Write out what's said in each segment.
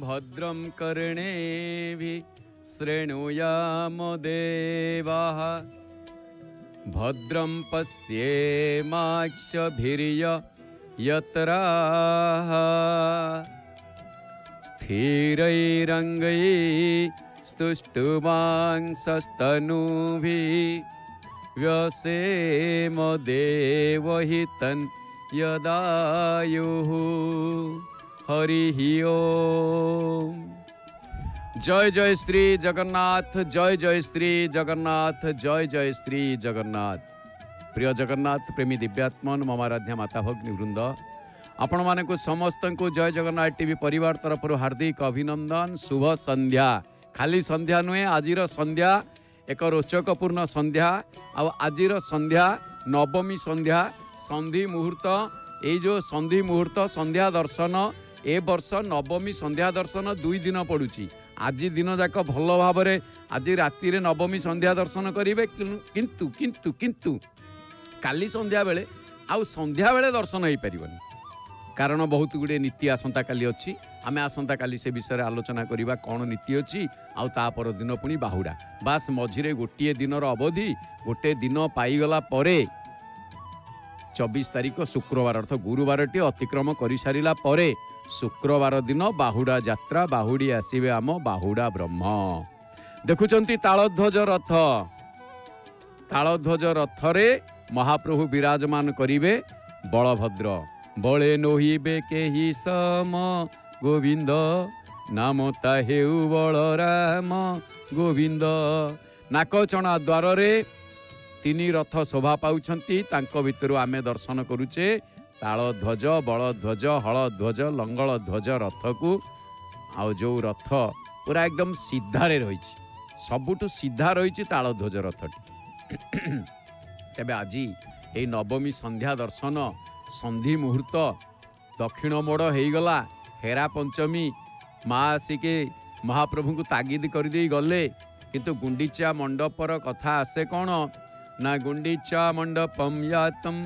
भद्रं कर्णेभिः शृणुयाम देवाः भद्रं पश्येमाक्षभिर्यजत्राः स्थिरैरङ्गैस्तुष्टुवांसस्तनूभिः व्यसेम देवहितं यदायुः हरिः ओम। जय जय श्री जगन्नाथ, जय जय श्री जगन्नाथ, जय जय श्री जगन्नाथ। प्रिय जगन्नाथ प्रेमी दिव्यात्मन ममाराध्या माता भगिनी वृंद आपण मानक समस्त को जय जगन्नाथ टीवी परिवार तरफ हार्दिक अभिनंदन। शुभ संध्या। खाली संध्या नुहे, आजिर संध्या एक रोचकपूर्ण संध्या। आजिर संध्या नवमी संध्या, संधि मुहूर्त। ये जो संधि मुहूर्त संध्या दर्शन ए वर्ष नवमी संध्या दर्शन 2 दिन पड़ुची। आज दिन जाक भल भाव आज राति नवमी संध्या दर्शन करेंगे, किंतु किंतु किंतु काली संध्या बेले आउ संध्या बेले दर्शन हो पारनि, कारण बहुत गुड़े नीति आसंता काली अच्छी। आम आसंता काली से विषय आलोचना करवा कौन नीति अच्छी। आउ तापर दिन पुणी बाहुड़ा, बास मझिरे गोटे दिनर अवधि, गोटे दिन पाईगला परे 24 तारीख शुक्रवार अर्थ गुरुवार टी अतिक्रम कर सारा पर शुक्रवार दिन बाहुड़ा यात्रा, बाहुड़ी आसवे आम बाहुड़ा ब्रह्म। देखुंत तालध्वज रथ, तालध्वज रथरे महाप्रभु विराजमान करिवे बलभद्र। बले नोहिबे केहि सम गोविंद, नाम ताहेउ बलराम गोविंद। नाकचणा द्वार रे 3 रथ शोभा पाउछंती, तांको भितरु आमे दर्शन करुचे तालध्वज, बलध्वज, हलध्वज, लंगल ध्वज रथ को। आउ जो रथ पूरा एकदम सीधारे रही, सबुठु सीधा रही तालध्वज रथटी। तेबे आज ये नवमी संध्या दर्शन संधि मुहूर्त दक्षिण मोड़ हो गला। हेरा पंचमी माँ आसिके महाप्रभु को तागिद कर दे गले, किंतु गुंडीचा मंडपर कथा आसे कौन ना गुंडीचा मंडपम यातम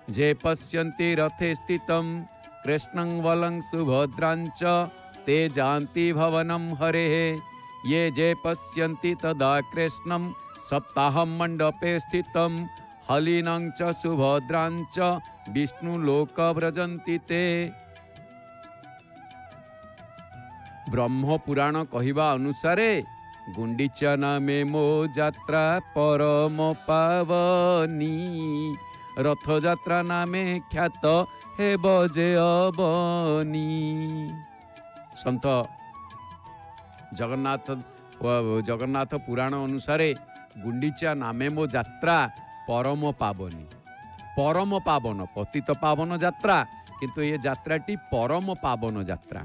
जे पश्यन्ति रथे स्थितं कृष्णं वलं सुभद्रांच ते जानति भवनं हरेः। ये जे पश्यन्ति तदा कृष्णं सप्ताहं मंडपे स्थितं हलिनं च सुभद्रांच विष्णुलोक व्रजन्ति ते। ब्रह्म पुराण कहिबा अनुसारे गुंडीचा नामे मो यात्रा परम पावनी, रथ यात्रा नामे ख्यात हे बजे अबनी। संत जगन्नाथ पुराण अनुसारे गुंडीचा नामे मो यात्रा परम पावनी, परम पावन पतित पावन यात्रा, किंतु ये यात्राटी परम पावन यात्रा।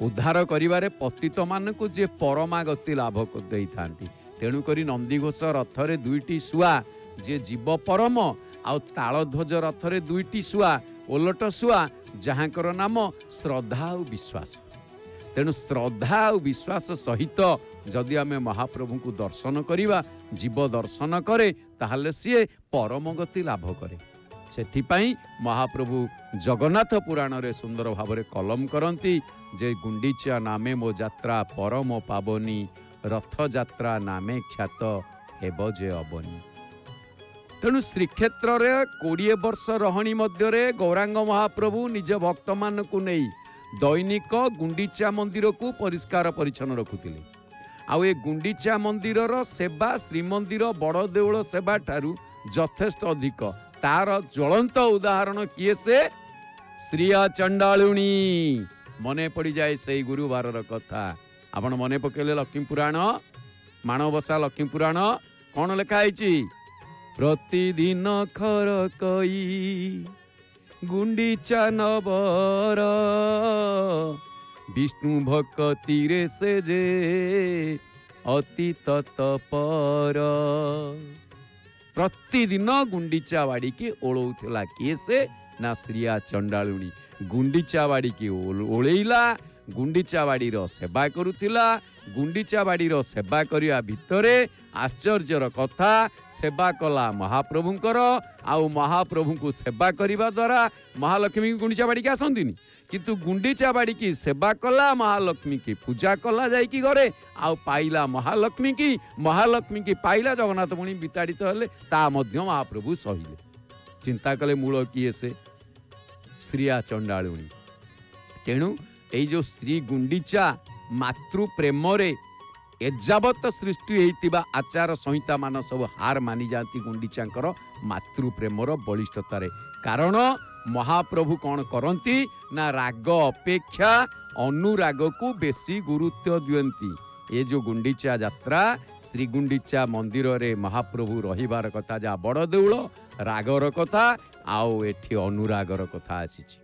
उद्धार करिवारे पतित मानकु जे परमागति लाभ देई थांती। तेणु करी नंदीघोष रथरे 2टी सुआ जे जीव परम, आउ तालध्वज रथरे 2टी सुआ ओलट सुआ जहाँकर नाम श्रद्धा और विश्वास। तेणु श्रद्धा और विश्वास सहित जदि आमे महाप्रभु को दर्शन करिवा, जीव दर्शन करे, ताहले सीए परम गति लाभ करे। सेथिपाई महाप्रभु जगन्नाथ पुराण रे सुंदर भाव रे कलम करंती जे गुंडीचा नामे मो यात्रा परम पावनी, रथ यात्रा नामे ख्यात हेब जे अबनी। तेणु श्रीक्षेत्र रे 20 वर्ष रहणी मध्यरे गौरांग महाप्रभु निज भक्त मान को नहीं दैनिक गुंडीचा मंदिर को परिष्कार परिच्छन्न रखुतिले। आउ ए गुंडीचा मंदिर सेवा श्रीमंदिर बड़ देउल सेवा ठारू यथेष्ट अधिक। तार ज्वलंत उदाहरण किए से श्रिया चंडालुणी। मने पड़ी जाए से गुरुवार कथा। आपण मने पकेले लक्ष्मी पुराण माणबसा लक्ष्मी पुराण कौन लिखाई? प्रतिदिन खर कई गुंडीचा नबर, विष्णु भक्ति रे से जे अति तत्पर। प्रतिदिन गुंडीचा बाड़ी के ओलौला किए से ना श्रिया चंडालुणी। गुंडीचा बाड़ी के ओलैला, ଗୁଣ୍ଡିଚା ବାଡ଼ିର ସେବା କରୁଥିଲା। ଗୁଣ୍ଡିଚା ବାଡ଼ିର ସେବା କରିବା ଭିତରେ ଆଶ୍ଚର୍ଯ୍ୟର କଥା, ସେବା କଲା ମହାପ୍ରଭୁଙ୍କର। ଆଉ ମହାପ୍ରଭୁଙ୍କୁ ସେବା କରିବା ଦ୍ୱାରା ମହାଲକ୍ଷ୍ମୀ ଗୁଣ୍ଡିଚା ବାଡ଼ିକି ଆସନ୍ତିନି, କିନ୍ତୁ ଗୁଣ୍ଡିଚା ବାଡ଼ିକି ସେବା କଲା, ମହାଲକ୍ଷ୍ମୀ କି ପୂଜା କଲା ଯାଇକି ଘରେ, ଆଉ ପାଇଲା ମହାଲକ୍ଷ୍ମୀ କି। ମହାଲକ୍ଷ୍ମୀ କି ପାଇଲା, ଜଗନ୍ନାଥ ପୁଣି ବିତାଡ଼ିତ ହେଲେ, ତା ମଧ୍ୟ ମହାପ୍ରଭୁ ସହିଲେ। ଚିନ୍ତା କଲେ ମୂଳ କିଏ ସେ? ସ୍ତ୍ରୀଆ ଚଣ୍ଡାଳୁଣୀ। ତେଣୁ ଏଇ ଯେଉଁ ସ୍ତ୍ରୀ ଗୁଣ୍ଡିଚା ମାତୃ ପ୍ରେମରେ ଏଯାବତ ସୃଷ୍ଟି ହେଇଥିବା ଆଚାର ସଂହିତା ମାନ ସବୁ ହାର ମାନିଯାଆନ୍ତି ଗୁଣ୍ଡିଚାଙ୍କର ମାତୃ ପ୍ରେମର ବଳିଷ୍ଠତାରେ। କାରଣ ମହାପ୍ରଭୁ କ'ଣ କରନ୍ତି ନା ରାଗ ଅପେକ୍ଷା ଅନୁରାଗକୁ ବେଶୀ ଗୁରୁତ୍ୱ ଦିଅନ୍ତି। ଏ ଯେଉଁ ଗୁଣ୍ଡିଚା ଯାତ୍ରା, ଶ୍ରୀ ଗୁଣ୍ଡିଚା ମନ୍ଦିରରେ ମହାପ୍ରଭୁ ରହିବାର କଥା, ଯାହା ବଡ଼ ଦେଉଳ, ରାଗର କଥା, ଆଉ ଏଠି ଅନୁରାଗର କଥା ଆସିଛି।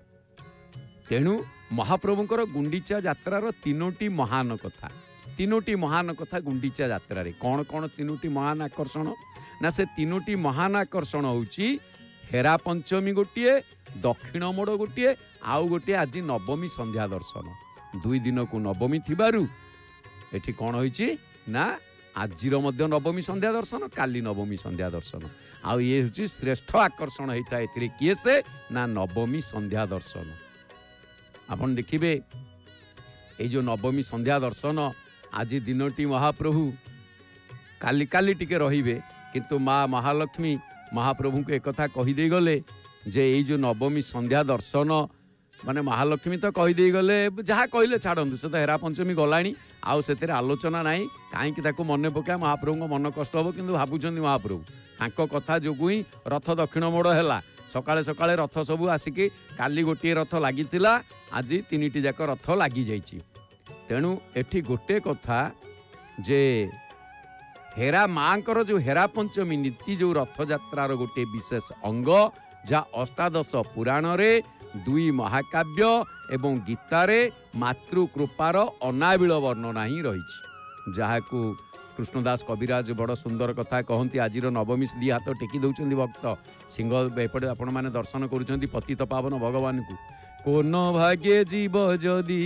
ତେଣୁ ମହାପ୍ରଭୁଙ୍କର ଗୁଣ୍ଡିଚା ଯାତ୍ରାର ତିନୋଟି ମହାନ କଥା, ତିନୋଟି ମହାନ କଥା ଗୁଣ୍ଡିଚା ଯାତ୍ରାରେ। କ'ଣ କ'ଣ ତିନୋଟି ମହାନ ଆକର୍ଷଣ? ନା ସେ ତିନୋଟି ମହାନ ଆକର୍ଷଣ ହେଉଛି ହେରା ପଞ୍ଚମୀ ଗୋଟିଏ, ଦକ୍ଷିଣ ମୋଡ଼ ଗୋଟିଏ, ଆଉ ଗୋଟିଏ ଆଜି ନବମୀ ସନ୍ଧ୍ୟା ଦର୍ଶନ। 2 ଦିନକୁ ନବମୀ ଥିବାରୁ ଏଠି କ'ଣ ହୋଇଛି ନା ଆଜିର ମଧ୍ୟ ନବମୀ ସନ୍ଧ୍ୟା ଦର୍ଶନ, କାଲି ନବମୀ ସନ୍ଧ୍ୟା ଦର୍ଶନ। ଆଉ ଇଏ ହେଉଛି ଶ୍ରେଷ୍ଠ ଆକର୍ଷଣ ହେଇଥାଏ ଏଥିରେ। କିଏ ସେ? ନା ନବମୀ ସନ୍ଧ୍ୟା ଦର୍ଶନ। ଆପଣ ଦେଖିବେ ଏଇ ଯେଉଁ ନବମୀ ସନ୍ଧ୍ୟା ଦର୍ଶନ, ଆଜି ଦିନଟି ମହାପ୍ରଭୁ କାଲି ଟିକେ ରହିବେ, କିନ୍ତୁ ମା ମହାଲକ୍ଷ୍ମୀ ମହାପ୍ରଭୁଙ୍କୁ ଏକଥା କହିଦେଇ ଗଲେ ଯେ ଏଇ ଯେଉଁ ନବମୀ ସନ୍ଧ୍ୟା ଦର୍ଶନ, ମାନେ ମହାଲକ୍ଷ୍ମୀ ତ କହିଦେଇ ଗଲେ, ଯାହା କହିଲେ ଛାଡ଼ନ୍ତୁ, ସେ ତ ହେରା ପଞ୍ଚମୀ ଗଲାଣି, ଆଉ ସେଥିରେ ଆଲୋଚନା ନାହିଁ। କାହିଁକି ତାକୁ ମନେ ପକାଇବା? ମହାପ୍ରଭୁଙ୍କ ମନ କଷ୍ଟ ହେବ, କିନ୍ତୁ ଭାବୁଛନ୍ତି ମହାପ୍ରଭୁ ତାଙ୍କ କଥା ଯୋଗୁଁ ହିଁ ରଥ ଦକ୍ଷିଣ ମୋଡ଼ ହେଲା। ସକାଳେ ସକାଳେ ରଥ ସବୁ ଆସିକି, କାଲି ଗୋଟିଏ ରଥ ଲାଗିଥିଲା, ଆଜି 3ଟି ଯାକ ରଥ ଲାଗିଯାଇଛି। ତେଣୁ ଏଠି ଗୋଟେ କଥା ଯେ ହେରା ମାଙ୍କର ଯେଉଁ ହେରା ପଞ୍ଚମୀ ନୀତି, ଯେଉଁ ରଥଯାତ୍ରାର ଗୋଟିଏ ବିଶେଷ ଅଙ୍ଗ, ଯାହା ଅଷ୍ଟାଦଶ ପୁରାଣରେ, 2 ମହାକାବ୍ୟ ଏବଂ ଗୀତାରେ ମାତୃକୃପାର ଅନାବିଳ ବର୍ଣ୍ଣନା ହିଁ ରହିଛି, ଯାହାକୁ କୃଷ୍ଣଦାସ କବିରାଜ ବଡ଼ ସୁନ୍ଦର କଥା କହନ୍ତି। ଆଜିର ନବମୀ 2 ହାତ ଟେକି ଦେଉଛନ୍ତି ଭକ୍ତ, ସିଂହ ଏପଟେ ଆପଣମାନେ ଦର୍ଶନ କରୁଛନ୍ତି ପତିତ ପାବନ ଭଗବାନଙ୍କୁ। କୋନ ଭାଗ୍ୟେ ଯିବ ଯଦି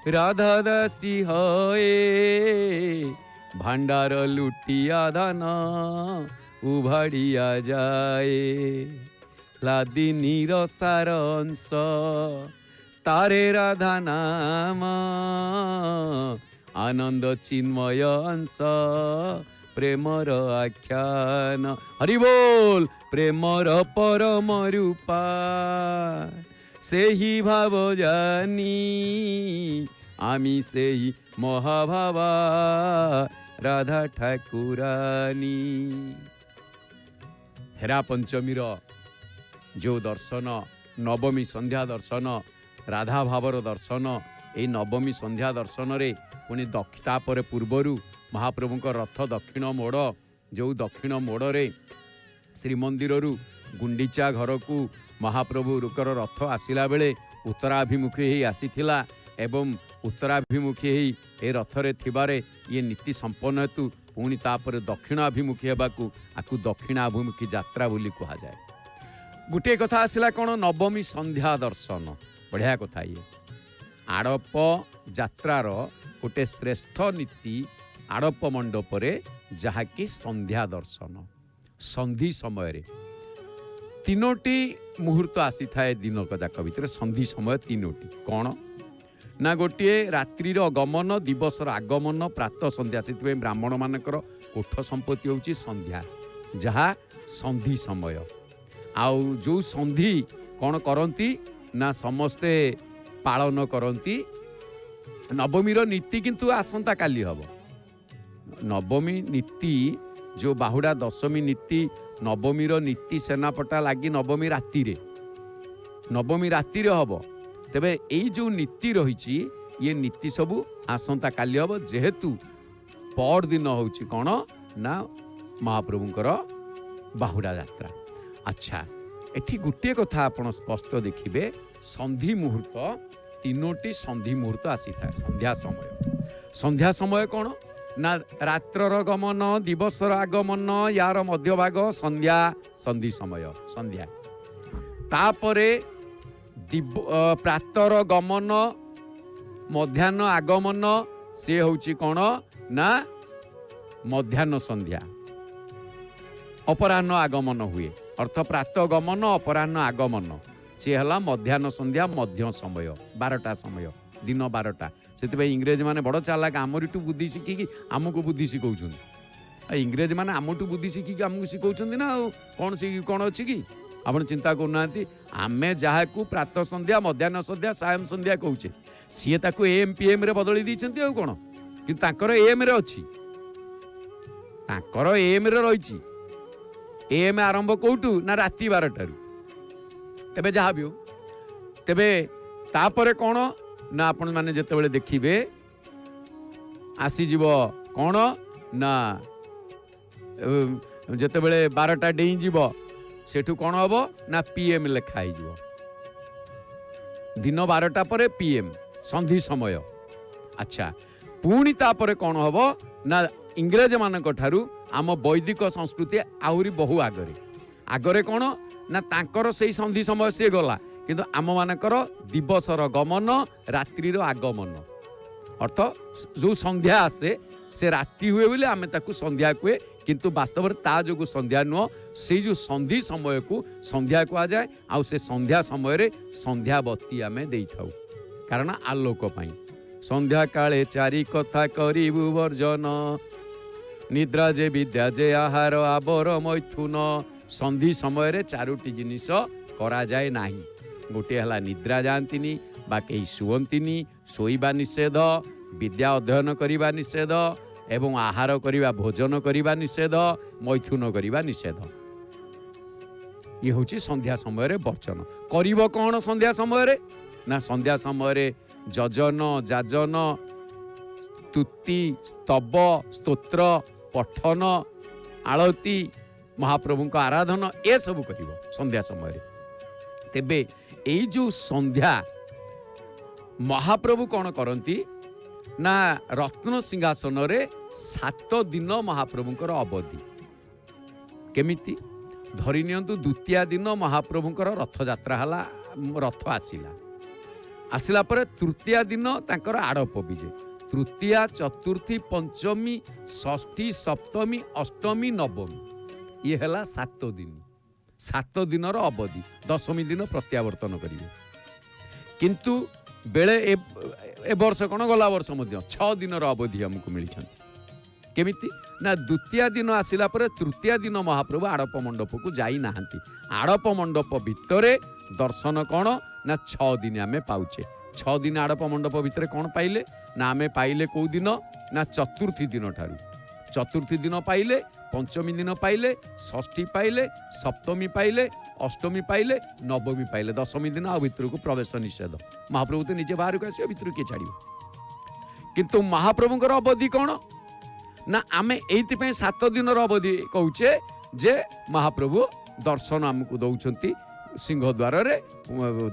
ରାଧା ଦାସୀ ହଏ, ଭାଣ୍ଡାର ଲୁଟିଆ ଧାନ ଉଭାଡ଼ିଆ ଯାଏ, ଲାଦିନୀର ସାର ଅଂଶ ତାରେ ରାଧା ନାମ, ଆନନ୍ଦ ଚିନ୍ମୟ ଅଂଶ ପ୍ରେମର ଆଖ୍ୟାନ। ହରି ବୋଲ। ପ୍ରେମର ପରମ ରୂପା ସେହି ଭାବ ଜାନି, আমি সেই মহাভাবা রাধা ঠাকুরানী। হেরা পঞ্চমীর যে দর্শন, নবমী সন্ধ্যা দর্শন, রাধা ভাবর দর্শন, এই নবমী সন্ধ্যা দর্শନରେ পুଣି ତାପରେ ପୂର୍ବରୁ ମହାପ୍ରଭୁଙ୍କ ରଥ ଦକ୍ଷିଣ ମୋଡ଼, ଯେଉଁ ଦକ୍ଷିଣ ମୋଡ଼ରେ ଶ୍ରୀମନ୍ଦିରରୁ ଗୁଣ୍ଡିଚା ଘରକୁ ମହାପ୍ରଭୁଙ୍କର ରଥ ଆସିଲା ବେଳେ ଉତ୍ତରାଭିମୁଖୀ ହେଇ ଆସିଥିଲା, ଏବଂ ଉତ୍ତରାଭିମୁଖୀ ହେଇ ଏ ରଥରେ ଥିବାରେ ଇଏ ନୀତି ସମ୍ପନ୍ନ ହେତୁ ପୁଣି ତାପରେ ଦକ୍ଷିଣାଭିମୁଖୀ ହେବାକୁ ଆକୁ ଦକ୍ଷିଣାଭିମୁଖୀ ଯାତ୍ରା ବୋଲି କୁହାଯାଏ। ଗୋଟିଏ କଥା ଆସିଲା କ'ଣ? ନବମୀ ସନ୍ଧ୍ୟା ଦର୍ଶନ। ବଢ଼ିଆ କଥା ଇଏ। ଆଡ଼ପ ଯାତ୍ରାର ଗୋଟେ ଶ୍ରେଷ୍ଠ ନୀତି ଆଡ଼ପ ମଣ୍ଡପରେ, ଯାହାକି ସନ୍ଧ୍ୟା ଦର୍ଶନ। ସନ୍ଧି ସମୟରେ 3ଟି ମୁହୂର୍ତ୍ତ ଆସିଥାଏ ଦିନକ ଯାକ ଭିତରେ, ସନ୍ଧି ସମୟ 3ଟି। କ'ଣ ନା ଗୋଟିଏ ରାତ୍ରିର ଗମନ, ଦିବସର ଆଗମନ, ପ୍ରାତଃ ସନ୍ଧ୍ୟା। ସେଥିପାଇଁ ବ୍ରାହ୍ମଣମାନଙ୍କର କୋଠ ସମ୍ପତ୍ତି ହେଉଛି ସନ୍ଧ୍ୟା, ଯାହା ସନ୍ଧି ସମୟ। ଆଉ ଯେଉଁ ସନ୍ଧି କ'ଣ କରନ୍ତି ନା ସମସ୍ତେ ପାଳନ କରନ୍ତି। ନବମୀର ନୀତି କିନ୍ତୁ ଆସନ୍ତା କାଲି ହେବ। ନବମୀ ନୀତି ଯେଉଁ ବାହୁଡ଼ା ଦଶମୀ ନୀତି, ନବମୀର ନୀତି ସେନାପଟା ଲାଗି ନବମୀ ରାତିରେ ହେବ। ତେବେ ଏଇ ଯେଉଁ ନୀତି ରହିଛି, ଇଏ ନୀତି ସବୁ ଆସନ୍ତା କାଲି ହେବ, ଯେହେତୁ ପରଦିନ ହେଉଛି କ'ଣ ନା ମହାପ୍ରଭୁଙ୍କର ବାହୁଡ଼ା ଯାତ୍ରା। ଆଚ୍ଛା, ଏଠି ଗୋଟିଏ କଥା ଆପଣ ସ୍ପଷ୍ଟ ଦେଖିବେ, ସନ୍ଧି ମୁହୂର୍ତ୍ତ, 3ଟି ସନ୍ଧି ମୁହୂର୍ତ୍ତ ଆସିଥାଏ। ସନ୍ଧ୍ୟା ସମୟ କ'ଣ ନା ରାତ୍ରର ଗମନ, ଦିବସର ଆଗମନ, ୟାର ମଧ୍ୟଭାଗ ସନ୍ଧ୍ୟା, ସନ୍ଧି ସମୟ ସନ୍ଧ୍ୟା। ତାପରେ ପ୍ରାତର ଗମନ, मध्याह्न आगमन सी हूँ कौन ना मध्याह्न संध्या अपराह्न आगमन हुए अर्थ प्रातः गमन अपराह्न आगमन सी है मध्याह्न संध्या मध्य समय 12टा समय दिन 12टा से इंग्रेज माने बड़ चालाक आमरिठू बुद्धि शिखिकी आमको बुद्धि शिखौछन इंग्रेज माने आमठू बुद्धि शिखिकी आमको शिखौछन ना कौन कौन अच्छी कि आपण चिंता करना आमे जहाँ प्रातः संध्या मध्याह्न संध्या सायं संध्या कहूचे सी ताको एम पीएम रे बदली दीछंती आ कोन किंतु ताकर एम रे अछि ताकर एम रे रहिछि एम आरंभ कोठू ना राति 12टारू तेबे जहाँ भी हो तेबे तापरे कौन ना आपण माने जेतेबेले देखिबे आसीजिव कौन ना जेतेबेले 12टा डेई जीव सेठू कौन हबो ना पीएम लेखा ही जीव दिन 12टा परे पीएम संधि समय अच्छा पुणी तापरे कौन हबो ना इंग्रेज मानक ठारू आम वैदिक संस्कृति आहुरी बहु आगरे आगरे कौन ना तांकर से संधि समय से गला किंतु आम मानकर दिवसर गमन रात्रिर आगमन अर्थ जो संध्या आसे से राति हुए बोले आम ताकू संध्या कहे किंतु वास्तव में ता जो संध्या नुह से जो संधि समय को संध्या कह जाए आउ से संध्या समय रे संध्याबती आम दे था कारण आलोक पाई संध्या काले चारि कथा करिबु वर्जन निद्रा जे विद्या जे आहार आबर मैथुन संधि समय रे चारोटी जिनिस करा जाए नाही गोटे हला निद्रा जानतीनी बाकी शुवंतीनी शोइबा निषेध विद्या अध्ययन करिबा निषेध एवं आहार करिबा भोजन करिबा निषेध मैथुन करिबा निषेध ये होची संध्या समय रे वर्चन करिबो कोन संध्या समय रे ना संध्या समय रे जजन जाजन स्तुति स्तव स्तोत्र पठन आळती महाप्रभु को आराधना ए सब करिबो संध्या समय रे तेबे एई जो संध्या महाप्रभु कौन करती ना रत्न सिंहासन रे 7 दिन महाप्रभुंकर अवधि केमिति धरि नियंतु द्वितीय दिन महाप्रभुंकर रथ यात्रा हला रथ आसिला पर तृतीय दिन तांकर आड़प विजे तृतीय चतुर्थी पंचमी षष्ठी सप्तमी अष्टमी नवमी ये हला 7 दिन 7 दिनर अवधि दशमी दिन प्रत्यावर्तन करिवे किंतु बेले ए वर्ष कौन गला वर्ष मध्य 6 दिनर अवधि हमको मिली केमिति ना द्वितीय दिन आसिला पर तृतीय दिन महाप्रभु आड़प मंडप को जाई नाहंती आड़प मंडप भितरे दर्शन कौन ना 6 दिन आमे पाउचे 6 दिन आड़प मंडप भितरे कौन पाइले ना आमे पाइले को दिन ना चतुर्थी दिन ठारू चतुर्थी दिन पाइले पंचमी दिन पाइले षष्ठी पाइले सप्तमी पाइले अष्टमी पाइले नवमी पाइले दशमी दिन आ भितर को प्रवेश निषेध महाप्रभु तो निजे बाहर को आस भितर किए छाड़ किंतु महाप्रभुଙ୍କର अवधि कौन ना आमे एइथिपै 7 दिन अवधि कहूचे जे महाप्रभु दर्शन आमको दौरान सिंह द्वार रे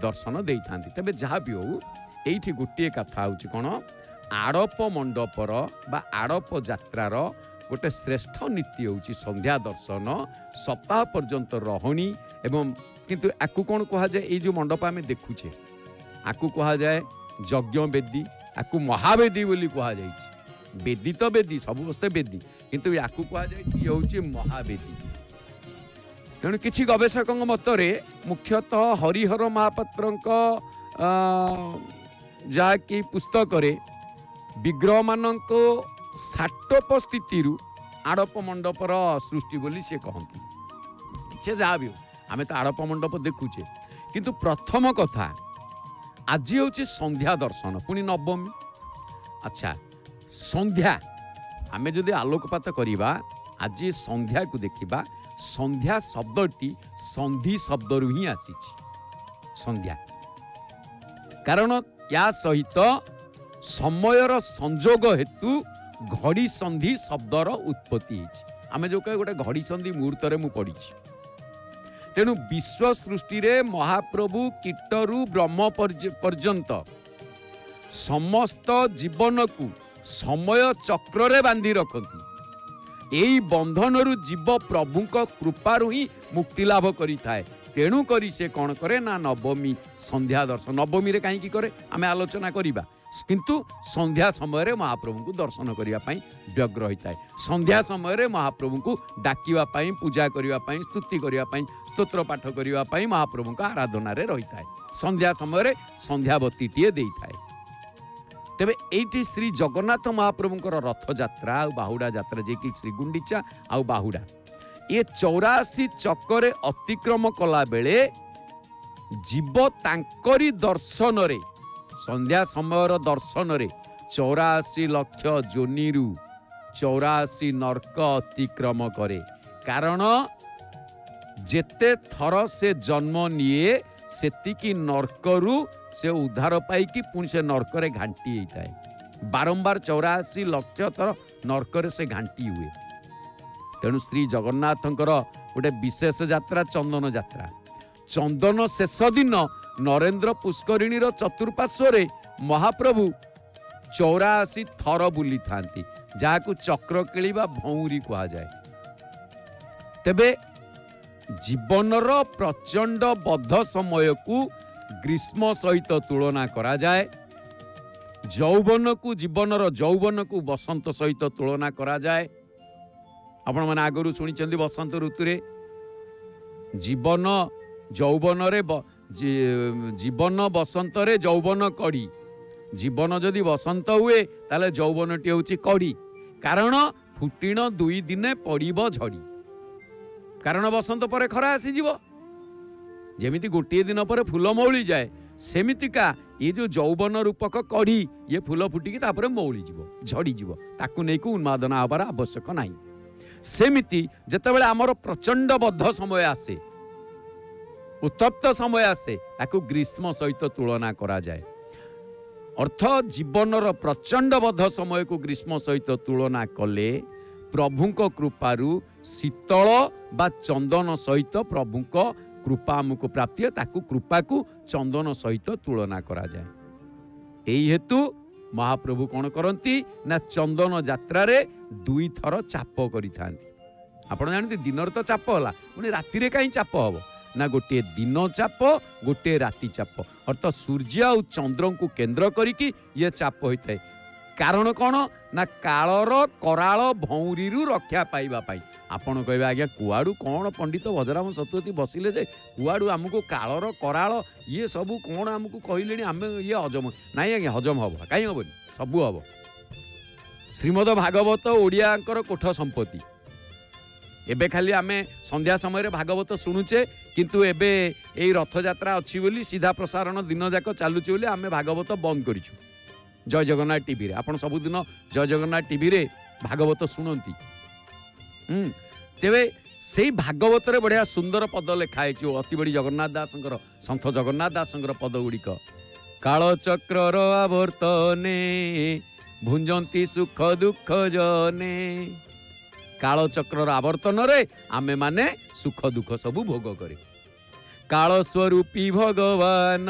दर्शन दे था तेज जहाँ भी हो ये गोटे कथा हूँ कौन आड़प मंडपर बा आड़प यात्रार गोटे श्रेष्ठ नीति हूँ संध्या दर्शन सप्ताह पर्यंत रहणी एवं किंतु आकु कौन कह जाए ये जो मंडप आम देखुचे आकु कह जाए यज्ञ वेदी आकु महावेदी बोली कह जाए वेदी तो वेदी सब बस्ते वेदी किंतु आकु कह जाए ये हूँ महावेदी तेणु किछि गवेषक मतरे मुख्यतः हरिहर महापात्र जहाँकि पुस्तक विग्रह मानक साटप स्थिति आड़प मंडपर सृष्टि बोली से कहती से जहाँ भी आम तो आड़प मंडप देखुचे किंतु प्रथम कथा आज हूँ संध्या दर्शन पुणी नवमी अच्छा संध्या आम जदि आलोकपात करवा आज संध्या को देखा संध्या शब्दटी संधि शब्द रु ही आसी संध्या कारण या सहित समयर संजोग हेतु घड़ी संधि शब्दर उत्पत्ति आम जो कहे गोटे घड़ी संधि मुहूर्त मु पढ़ी तेणु विश्व सृष्टि रे महाप्रभु कीटरू ब्रह्म पर्यंत समस्त जीवन को समय चक्र रे बांधी रखती यही बंधन जीव प्रभु कृपारू ही मुक्ति लाभ करिथाए तेणु करी से कौन करे ना नवमी संध्या दर्शन नवमी रे कहीं करे आम आलोचना करिबा किंतु संध्या समय महाप्रभु को दर्शन करने व्यग्र होता है। संध्या समय महाप्रभु को डाकिवाई पूजा करने स्तुति करने स्तोत्र पाठ करने महाप्रभु का आराधन रही है। संध्या समय संध्यावती टीए दे था। तेबे एटी श्री जगन्नाथ महाप्रभुंकर रथ यात्रा आ बाहुड़ा यात्रा जे कि श्री गुंडीचा आ बाहुड़ा ये 84 चक्कर अतिक्रम कला बेले जीव तांकरी दर्शन रे संध्या समय दर्शन रे 84 लक्ष जोनिरु 84 नर्क अतिक्रम करे। कारण जेते थर से जन्म निये सेतिकी नर्करू से उद्धार पाई पुणी से नर्करे घांटी होता है। बारंबार 84 लक्ष थर नर्करे से घांटी हुए। तेणु श्री जगन्नाथंकर गोटे विशेष यात्रा चंदन यात्रा। चंदन शेष दिन नरेंद्र पुष्करिणी चतुर्पार्श्व महाप्रभु 84 थर बुली थांती जहां चक्र केली बा भौरी कहा जाए। तेबे जीवनर प्रचंड बद्ध समय को ग्रीष्म सहित तुलना करा जाए। यौवन को जीवनर यौवन को बसंत सहित तुलना करा जाए। आपण माने आगरू शुणी बसंत ऋतु रे जीवन यौवन रे जीवन बसंत रे यौवन कड़ी जीवन जदि बसंत हुए ताले यौवनटी होची कड़ी। कारण फुटिण 2 दिन पड़िबो झड़ी। कारण बसंत पर खरा आसी जीव जेमिति गोटे दिन पर फूल मौली जाए सेमितिका ये जो यौवन रूपक कड़ी ये फूल फुटिकी तापर मौली जीव झड़ी जीव ताकू नहीं को उन्मादना हबार आवश्यक नहीं। सेमिति जेतेबेले आमर प्रचंड बद्ध समय आसे उत्तप्त समय आसे ताकू ग्रीष्म सहित तुलना करा जाए। अर्थ जीवनर प्रचंड बद्ध समय को ग्रीष्म सहित तुलना कले प्रभुंक कृपारू शीतल बा चंदन सहित प्रभुंक कृपा आमको प्राप्ति है। ताकू कृपा को चंदन सहित तुलना करा जाए। एही हेतु महाप्रभु कौन करती ना चंदन यात्रा रे 2 थर चाप करी थांती। आपण जानते दिन तो चाप होला पुणी राति रे काई चाप हबो ना गोटे दिन चाप गोटे राति चाप। अर्थात सूर्य और चंद्र को केंद्र करिकी ये चाप होता है। कारण कौन ना कालर कराल भौरी रक्षा पाइबा पाई। आपण कहबे आज्ञा कुआडू कौन पंडित भजराम सतपथी बसिले जे कुआडू आमको कालर कराल ये सबू कौन आमको कहले आम ये हजम नाई आज्ञा हजम हम कहीं हेनी सबू हम। श्रीमद भागवत ओडियांकर कोठ संपत्ति। एबे खाली आमे संध्या समय भागवत शुणुचे किंतु एबे एई रथ यात्रा अच्छी बोली सीधा प्रसारण दिन जाक चालुचे बोली आमे भागवत बंद करिछु। जय जगन्नाथ टीवी रे आपण सबुदिन जय जगन्नाथ टीवी रे भागवत शुणती। तेबे सेई भागवत रे बढ़िया सुंदर पद लिखाई अति बड़ी जगन्नाथ दासंकर संत जगन्नाथ दासंकर पद गुड़िक काल चक्रर आवर्तने भुंजंती सुख दुख जने। काल चक्रर आवर्तन रे आमे माने सुख दुख सबु भोग करे। काल स्वरूपी भगवान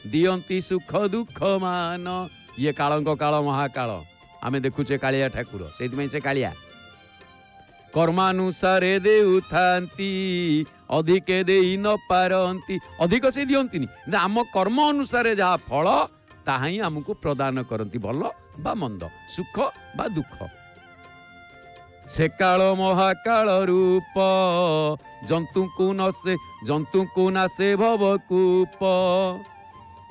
दियंती सुख दुख मान। ये कालंक काल महाकाल आमे देखुचे कालिया ठाकुर से से कालिया कर्मानुसारे देउथांती अधिके देई न पारंती। अधिक से दियंती आम कर्म अनुसारे जहाँ फल ताहा ही आमको प्रदान करती भल बा मंद सुख बा दुख। से काल महाकाल रूप जंतु को नासे भवकूप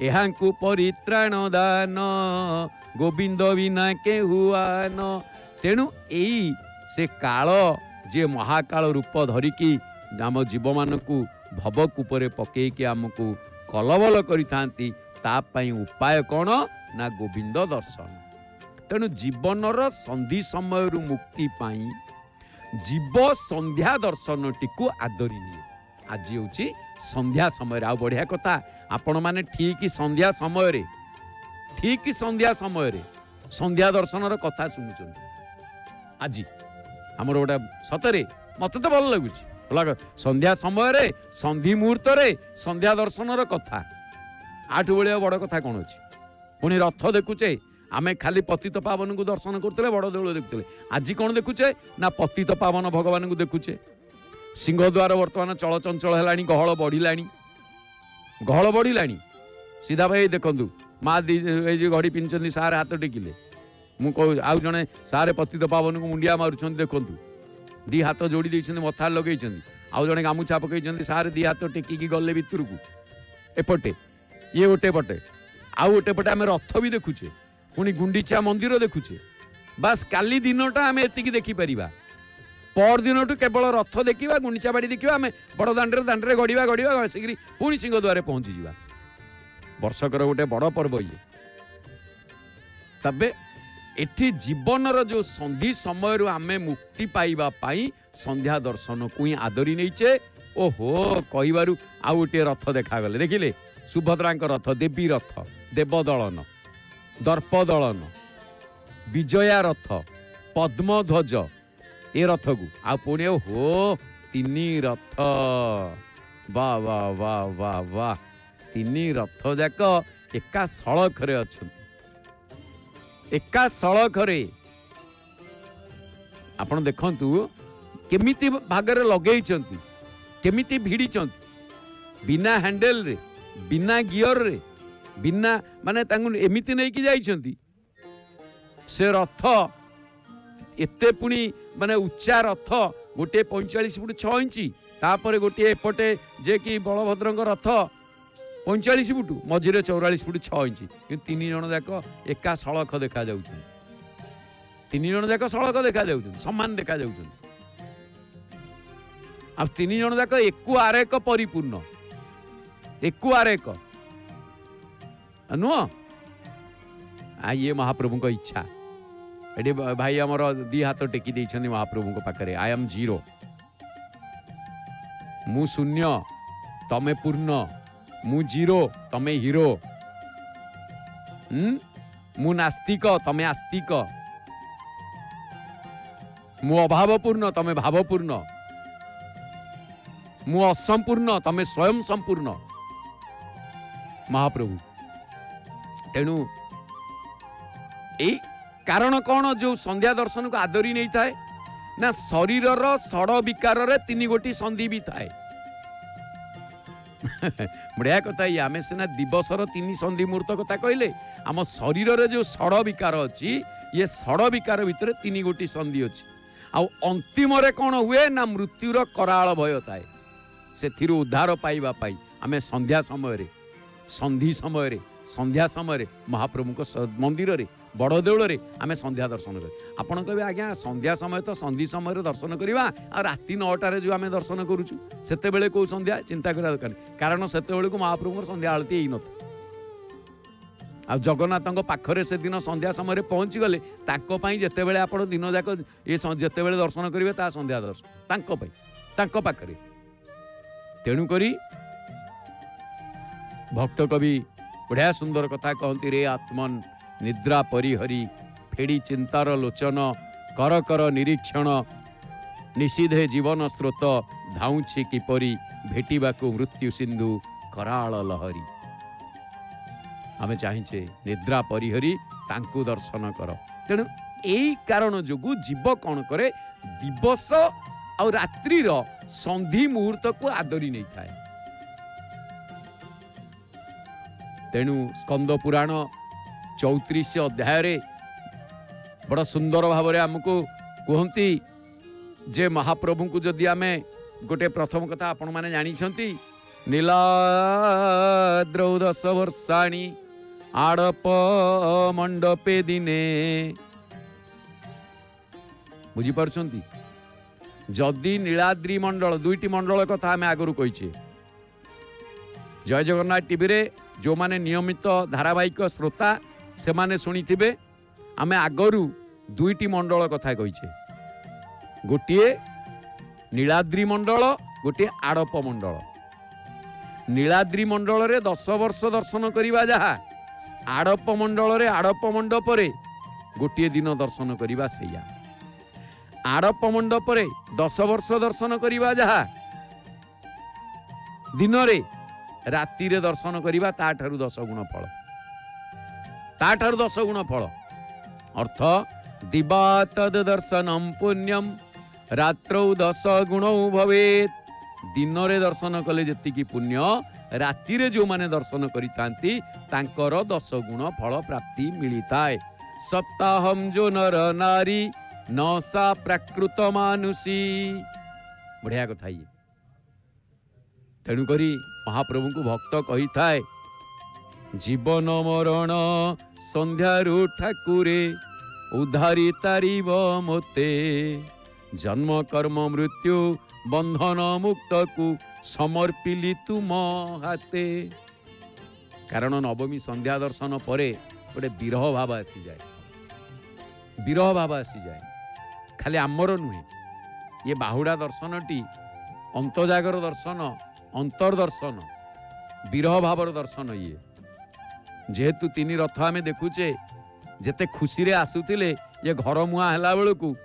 एहांकु परित्राण दान गोविंद बिना के हुआन। तेणु एई से काल जे महाकाल रूप धरिकी आम जीव मानकु भवकूपरे पकेकी आमको कलबल करिथांती तापाई उपाय कौन ना गोविंद दर्शन। तेणु जीवनर संधि समय मुक्ति पाई जीव संध्या दर्शन टी आदरी निये। आज हूँ संध्या समय आ बढ़िया कथा आपण माने ठीक संध्या समय संध्या दर्शन कथा शुणुं। आज आमर गोटे सतरे मत तो भल लगुच संध्या समय संधि मुहूर्त संध्या दर्शन कथा आठु भाया बड़ कथा कौन अच्छी। पुणी रथ देखुचे आमे खाली पतित पावन को दर्शन करते बड़ देउल देखुले। आज कौन देखुचे ना पतित पावन भगवान को देखुचे। सिंहद्वार बर्तमान चलचंचल है, गहल बढ़ला। सीधा भाई देखु माँ दी घड़ी पिंधि सारे हाथ टेकिले, मुझे आउ जड़े सारे पतित पावन को मुंडिया मारुंच देखु, दी हाथ जोड़ी देते मथा लगे, आउ जड़े गामुछा पकई सारे दी हाथ टेकिकी गले भितर को एपटे ये गोटे पटे आउ गोटे पटे आम रथ भी देखुचे, पुणी गुंडीचा मंदिर देखुचे। बास काली दिनटा आम एति देखिपर, पर दिन केवल रथ देखा, गुंडीचा बाड़ी देखा, आम बड़ दाण्डे दाण्डे गढ़ा गढ़ा आसिक पुणी सिंहद्वार पहुंची जा। वर्षकर गोटे बड़ पर्व ये। तबे एठी जीवनर जो संधि समय आमे मुक्ति पाइबा पाई संध्या दर्शन को ही आदरी नहींचे। ओहो कहबारू आउ गोटे रथ देखागले, देखिले सुभद्रा रथ, देवी रथ, देवदलन, दर्पदलन, विजया रथ, पद्मध्वज, ए रथ को आ पुणे हो तीन रथ। वाह वाह वाह वाह वाह, तीन रथ जाक एका सड़करे अच्छा, एका सड़करे आपण देखंतु केमिति भागरे लगेई, केमिति भिड़ी, बिना हैंडल रे, बिना गियर रे, बिना माने तांगु एमिति नहीं कि जाइछंती। से रथ एते पुणी माने उच्चा रथ, गोटे 45 फुट 6 इंची, तापर गोटे एपटे जे कि बलभद्र रथ 45 फुट, मझिरे 44 फुट 6 इंची, कि तीन जन जाक एका सड़क देखा जाउछ, तीन जन जाक सड़क देखा जाउछ, समान देखा जाउछ। आ तीन जन जाक एकु आरेक परिपूर्ण, एकु आरेक नुह। आ ये महाप्रभु को इच्छा। एटी भाई आमर दी हाथ टेकी देइछन्ति महाप्रभु को पाखरे, आई एम जीरो, मु शून्य तमे पूर्ण, मु जीरो तमे हीरो, मु नास्तिक तमे आस्तिक, मु अभावपूर्ण तमे भावपूर्ण, मु असंपूर्ण तमे स्वयं संपूर्ण। महाप्रभु तेणु ए कारण कौन जो संध्या दर्शन को आदरी नहीं थाए ना, शरीरर षड़ विकार रे तीन गोटी संधि भी थाए। बढ़िया कथा ये, आमे सिना दिवसर तीन संधि मुहूर्त कथा कहले, आम शरीर रे जो षड़ विकार अच्छी, ये षड़ विकार भितर तीन गोटी संधि अच्छी। आ अंतिम रे कौन हुए ना, मृत्युर कराल भय थाए। से उद्धार पाइबा पाई आमे संध्या समय रे, संधि समय रे, संध्या समय महाप्रभु को मंदिर रे, बड़ देउल रे आमे संध्या दर्शन कर। आपण कहबे आज्ञा संध्या समय तो संधि समय दर्शन करवा, आ राति 9टार जो आमे दर्शन करूछु सेते बेले को संध्या चिंता करा दरकार, कारण सेते बेले को महाप्रभु संध्या आलती एई नथ। आ जगन्नाथ पाखरे से दिन संध्या समय पहुंची गले, ताको पई जेते बेले आपण दिन जाक ए जेते बेले दर्शन करिवे ता संध्या दर्शन ताको पई, ताको पाखरे। तेणु करी भक्त कवि बढ़िया सुंदर कथा कहती, रे आत्मन निद्रा परिहरी, फेड़ी चिंतार लोचन, कर कर निरीक्षण, निषिधे जीवन स्रोत, धाउछि किपरि भेटिबाकु मृत्यु सिंधु कराल लहरी। आमे चाहिए निद्रा परिहरी तांकु दर्शन कर। तेणु यही कारण जोगु जीव कौन करे, दिवस आ रात्रि संधि मुहूर्त को आदरी नहीं थाए। तेणु स्कंद पुराण 34 अध्याय रे बड़ा सुंदर भाव में आमको कहती जे महाप्रभु को जदि आमे गोटे प्रथम कथा आपण माने जानी छंती, नीलाद्रौ 10 वर्षाणी आड़प मंडपे दिने। बुझी पारछंती, जदि नीलाद्री मंडल, दुईटी मंडल कथा आमे आगरु कहिछे, जय जगन्नाथ टीवी रे जो माने नियमित धारावाहिक श्रोता से माने शुणी थे, आमे आगरु दुईटी मंडल कथा कहिछे, गोटे नीलाद्री मंडल, गोटे आड़प मंडल। नीलाद्री मंडल रे 10 वर्ष दर्शन करिबा जहा, आड़प मंडल रे आड़प मंडप रे गोटे दिन दर्शन करिबा सेया। आड़प मंडप रे 10 वर्ष दर्शन करिबा जहा, दिन रे राति रे दर्शन करिबा ता ठारू 10 गुण फल, ता ठारू 10 गुण फल। अर्थ दिवा तद दर्शनम पुण्यम रात्रौ 10 गुण भवेत्। दिन रे दर्शन कले जेतिकी पुण्य राति रे जो माने दर्शन करितांती तांकर 10 गुण फल प्राप्ति मिलिताए। सप्ताहम जो नर नारी नसा प्राकृत मानुषी। बढ़िया कथा ये। तेणु करी महाप्रभु को भक्त कही थाए जीवन मरण संध्यारू ठाकुरे उधारी तारिब मोते जन्म कर्म मृत्यु बंधन मुक्त को समर्पिली तुम हाते। कारण नवमी संध्या दर्शन परे गोटे विरह भाव आसी जाए, विरह भाव आसी जाए। खाली आमर नुहे ये बाहुड़ा दर्शनटी अंतजागर दर्शन अंतर्दर्शन विरह भावर दर्शन। ये जेहेतु 3 रथ आम देखुचे जेते खुशी रे आसुतिले ये घर मुआ हला बेलू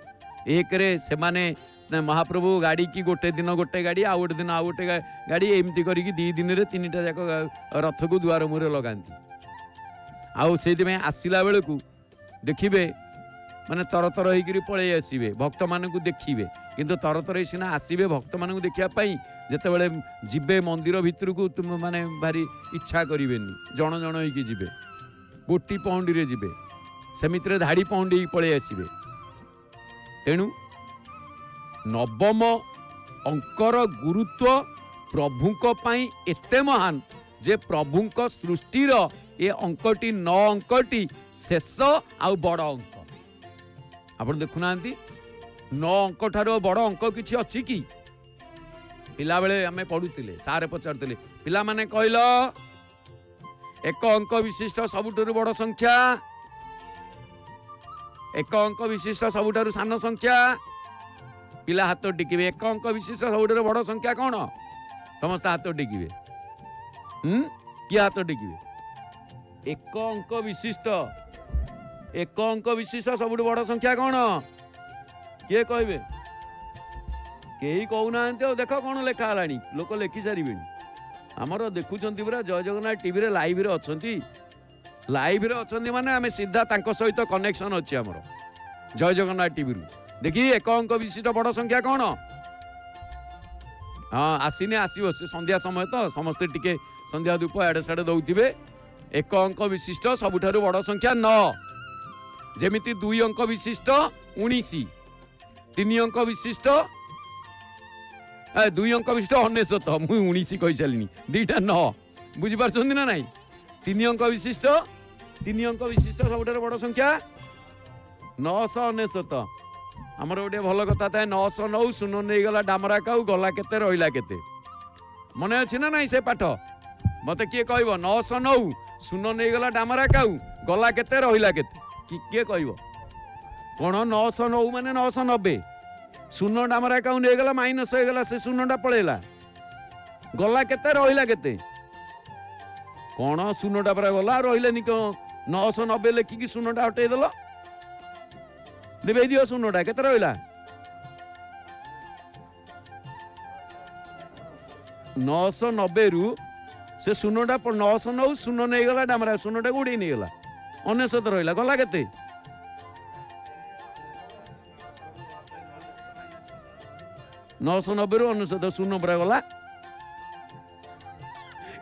एक रे से माने महाप्रभु गाड़ी की गोटे दिन गोटे गाड़ी आ गोटे दिन आ गोटे गाड़ी एमती करिकी 2 दिन रे 3टा जाक रथ को दुआर मुहरे लगाती। आउ से आसला बेलू देखिए माने तरतर होकर पलि आसवे भक्त मान देखिए किंतु तरतर सीना आसवे भक्त मान देखा जिते बड़े जीवे मंदिर भितर को तुम माने भारी इच्छा करेनि जन जन होगी जीवे गोटी पहुंडी रे जीवे सेमिति धाड़ी पहुंडी पलि आसवे। तेणु नवम अंकर गुरुत्व प्रभुंक पाई एते महान जे प्रभुंक सृष्टिर ये अंकटी 9 अंकटी शेष आउ बड़ अंक। आप देखुना 9 अंक ठारो बड़ अंक किछि अछि कि? पिला बेले आमे पढुतिले सारे पचारतिले पिला माने कहल 1 अंक विशिष्ट सबुठारु बड़ संख्या, 1 अंक विशिष्ट सबुठारु सान संख्या। पिला हाथ टेकिबे 1 अंक विशिष्ट सबुठारु बड़ संख्या कौन? समस्त हाथ टेकिबे। किए हाथ टेकिबे? 1 अंक विशिष्ट 1 अंक विशिष्ट सबुठ बड़ संख्या कौन? किए कहबे? केही कहूना देख कौन लेखा हलानी लोक लेखि सारे आमर देखुंत पूरा जय जगन्नाथ टीवी रे लाइव रे अछंती लाइव रे अछंती माने आमे सीधा तांको सहित कनेक्शन अछि हमर जय जगन्नाथ टीवी रु देखि 1 अंक विशिष्ट बड़ संख्या कौन? हाँ आसीने आसीबो से संध्या समय तो समस्ते टिके संध्या धूप आड़े साड़े दउथिबे। 1 अंक विशिष्ट सबुठारु बड़ संख्या 9 जेमिति 2 अंक विशिष्ट 19 3 अंक विशिष्ट 2 अंक विशिष्ट 99 मु 19 कहि चलिनी 2टा 9 बुझी पारछन ना नाही। 3 अंक विशिष्ट सबुठारु बड़ संख्या 999। हमर गोटे भल कथा था 909 सुनो नहीं गला डामरा काऊ गला केते रहिला केते मने अछि ना नाही से पाठ मते किए कहबो 909 सुनो नहीं गला डामरा काऊ गला केते रहिला केते किए कहबो कोन 909 माने 990 सुनो डामरा काऊ नहीं गला माइनस हो गला से सुनोटा पळेला गला केते रहिला केते कोन सुनोटा पर गला रहिलानी को 990 लेखि कि सुनोटा हटै देलो देबे दियो सुनोटा केते रहिला 990 रु से सुनोटा 909 सुनो नहीं गला डामरा सुनोटा उड़ी नहीं गला 99 रहिला गला केते 990 रु 99 सुनो परा गला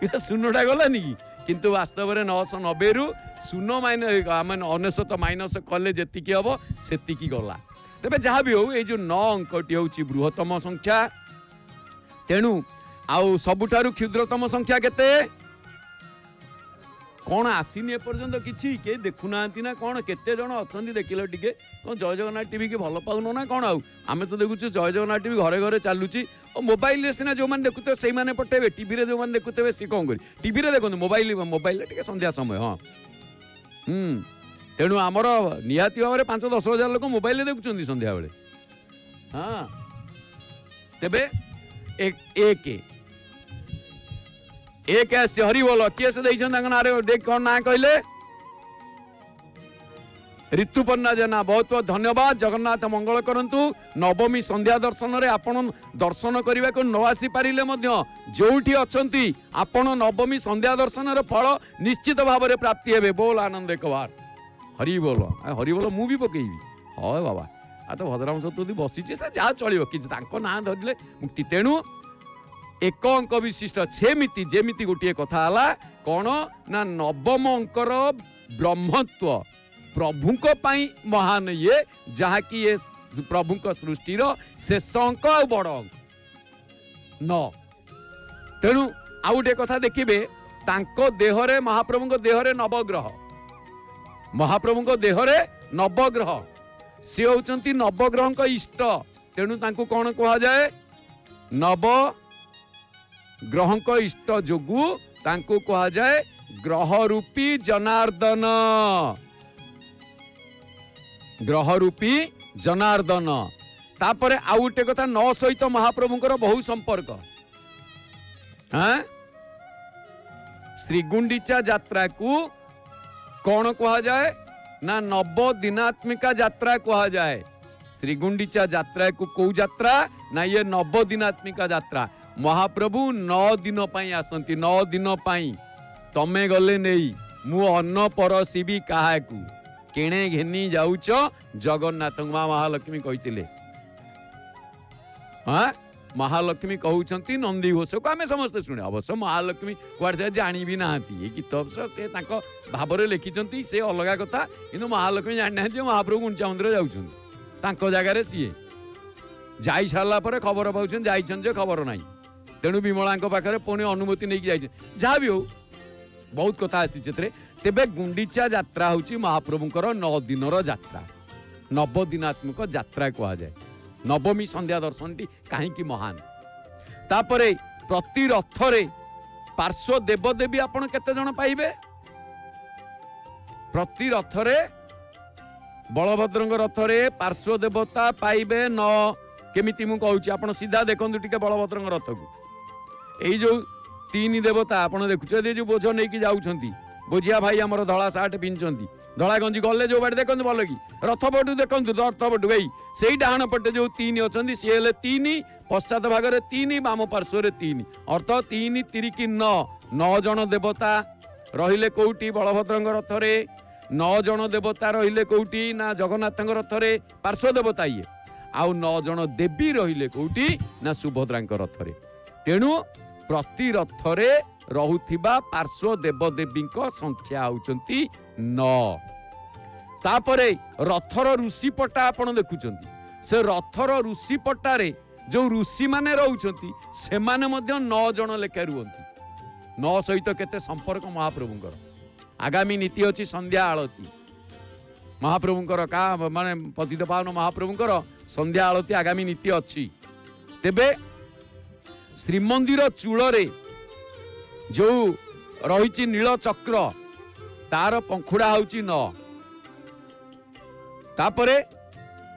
ये सुनोटा गला नी किंतु वास्तव में 990 रु सुनो माइनस आम 99 माइनस कले जेतिकी हम सेतिकी गला। तेबे जहाँ भी हो ये जो 9 अंकटी हूँ बृहत्तम संख्या। तेणु आउ सबुठारु क्षुद्रतम संख्या केते कौन आसीनी एपर्यंत किछि के देखुना ना कौन केते जन अछंती देखिल टिके कौन जय जगन्नाथ टीवी के भल पाउन ना कौन आउ आमे तो देखुछु जय जगन्नाथ टीवी घरे घरे चालुची और मोबाइल रे सिना जो माने देखुते सेई माने पठेबे टीवी रे जो माने देखुते से कौन करी टीवी रे देखो मोबाइल टिके संध्या समय। हाँ तेणु आमर निहाती भाव में 5-10 हजार लोक मोबाइल देखुं संध्या बेले। हाँ तेबे एक आसे हरि बोल किए से ना देख कौन ना कहले ऋतुपर्णा जेना बहुत बहुत धन्यवाद। जगन्नाथ मंगल करंतु। नवमी संध्या दर्शन रे आपण दर्शन करने को न आसी पारिले मध्य जोठी अछंती आपण नवमी संध्या दर्शन रे फल निश्चित भाव में प्राप्ति हेबे। बोल आनंद एक बार हरि बोल मु भी पकेबी। हाँ बाबा आ तो भद्राम सप्तपदी बसी जहाँ चलो कि ना धरले मुक्ति। तेणु एक अंक विशिष्ट सेमिति जेमिति गोटे कथा हला कौन ना नवम अंकर ब्रह्मत्व प्रभुक पाई महान ये जहा कि ये प्रभुक सृष्टिर शेष अंक आ बड़ अंक न। तेणु आउ गोटे कथा देखिए तांको देहरे महाप्रभुଙ୍କ देहरे नवग्रह महाप्रभुଙ୍କ देहरे नवग्रह से होचंती नवग्रहଙ୍କ इष्ट। तेणु तांको कौन कहा जाए नव ग्रहଙ୍କ इष्ट जोगु तांको कहा जाए ग्रह रूपी जनार्दन ग्रह रूपी जनार्दन। तापरे आउ गोटे कथा न सहित महाप्रभुଙ୍କର बहु संपर्क। हाँ श्रीगुंडीचा यात्रा को कौन कहा जाए ना नव दिनात्मिका यात्रा कहा जाए। श्रीगुंडीचा यात्रा को कौ यात्रा ना ये नव दिनात्मिका यात्रा। महाप्रभु 9 दिन पाई आसंती 9 दिन पाई तमे गले नहीं मु अन्न परसिबी काहाकू केणे घेनी जाउच जगन्नाथ माँ महालक्ष्मी कहितिले। हाँ महालक्ष्मी कहउछंती नंदी घोष को आमे समस्त सुने। अवश्य महालक्ष्मी कुआड़ से जानी भी नाहंती ये गीत से तांको भावरे लिखिचंती से अलगा कथा किंतु महालक्ष्मी जानि नाहंती महाप्रभु गुंडीचा मंदिर जाउछंती तांको जगार सीए जाई सारला परे खबर पाउछन जाइछन जे खबर नाही। तेणु विमलांको पाखरे पुणी अनुमति नहीं जाइछन जहाँ भी हो बहुत कथा आसी जेतरे। तेबे गुंडीचा यात्रा होची महाप्रभुଙ୍କର 9 दिनर यात्रा नव दिनात्मक यात्रा कहा जाए। नवमी संध्या दर्शन टी कहीं महान। तापरे प्रति रथरे पार्श्व देवदेवी आपण केते जण पाइबे। प्रति रथरे बलभद्रंग रथरे पार्श्व देवता पाइबे न केमिति मु कहूची आपण सीधा देखंतु टिके बलभद्रंग रथ को एई जो 3 देवता आपण देखुछ जे जो बोझ नै कि जाउछंती बोझिया भाई हमर धला सार्ट पिनचंती धला गंजी गले जो बाटे देखंतु भल कि रथ पटु देखंतु रथ पटु भाई सेई डाहण पटे जो 3 अछंती से हेले 3 पश्चात भागरे 3 वाम पार्श्वरे 3 अर्थ 3 तिरिकी 9 जन देवता रहिले कोउटी बलभद्रंग रथरे 9 जन देवता रहिले कोउटी ना जगन्नाथंग रथरे पार्श्व देवता ये आउ 9 जन देवी रहिले कोउटी ना सुभद्रांक रथरे। तेणु प्रति रथरे रहुथिबा पार्श्व देवदेवींक संख्या होचंती 9। तापरे रथर ऋषिपटा आपण देखुचंती से रथर ऋषिपटारे जो ऋषि माने रहउचंती से माने मध्य 9 जन लेखा रुहंती। 9 सहित केते संपर्क महाप्रभुंकर। आगामी नीति अछि संध्या आळती महाप्रभुंकर का माने पतित पावन महाप्रभुंकर संध्या आळती आगामी नीति अछि। तेबे श्रीमंदिर चूଳରେ जो रही नील चक्र तार पंखुड़ा होची 9। तापरे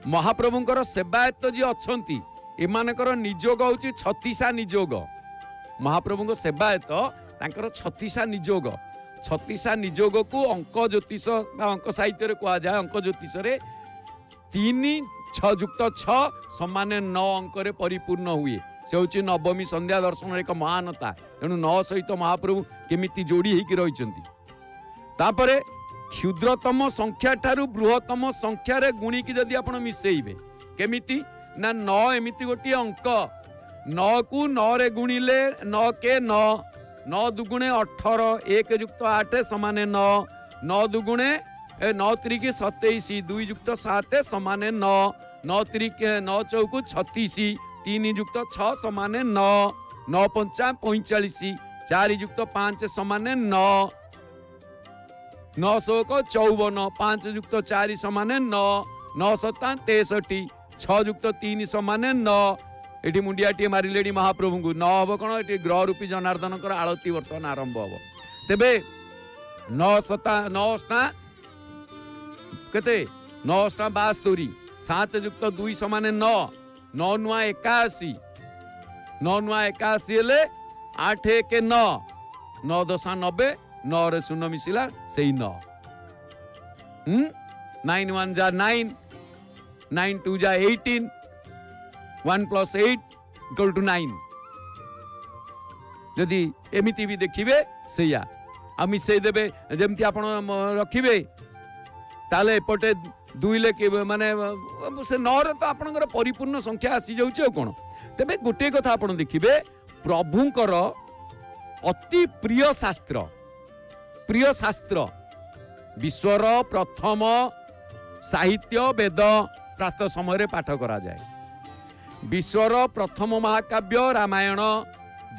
महाप्रभुंकर सेवायत जी अछंती एमानकर निजोग होची 36 निजोग। महाप्रभुंक सेवायत तांकर 36 निजोग 36 निजोग को अंक ज्योतिष अंक साहित्य रे कहा जाए। अंक ज्योतिष रे 3 6 युक्त 6 समान 9 अंक रे परिपूर्ण हुए से होची नवमी संध्या दर्शन एक महानता। तेणु 9 सहित महाप्रभु केमिति जोड़ी होकी रहिचंती। तापरे क्षुद्रतम संख्या ठारू बृहत्तम संख्या रे गुणी की जदि आपण मिसेइबे केमिति ना 9 एमिति गोटी अंक 9 को 9 रे गुणिले 9 के 9 9 दुगुणे 18 1 युक्त 8 समान 9 9 दुगुणे 9 त्रिकी 27 2 युक्त 7 समान 9 9 त्रिकी 9 चौकु 36 3 युक्त 6 समान 9 9 पंचा 45 4 युक्त 5 समान 9 9 सौक 54 5 युक्त 4 समान 9 9 सता 63 6 युक्त 3 समान 9। एठी मुंडियाटी मारिलेडी महाप्रभु को 9 हम कौन ये ग्रह रूपी जनार्दन आलती बर्तमान आरंभ हम। तेबे 9 सता 9 केते 9 72 7 युक्त 2 समान 9 9 नुआ 81 9 नुआ 81 हेले 8 1 9 9 दशा 90 9 रे 0 मिसिला सेही 9 9 1 जा 9 9 2 जा 18 1 + 8 = 9 यदि एमिति भी देखिबे सेया आ मिसई देबे जेमति आपण रखिबे ताले एपटे 2 ले माने से 9 रे तो आपनकर परिपूर्ण संख्या आसी जाउची आ कोन तेबे गोटे कथा आपण देखिबे प्रभुंकर अति प्रिय शास्त्र विश्वर प्रथम साहित्य वेद प्रातः समय पाठ करा जाए विश्वर प्रथम महाकाव्य रामायण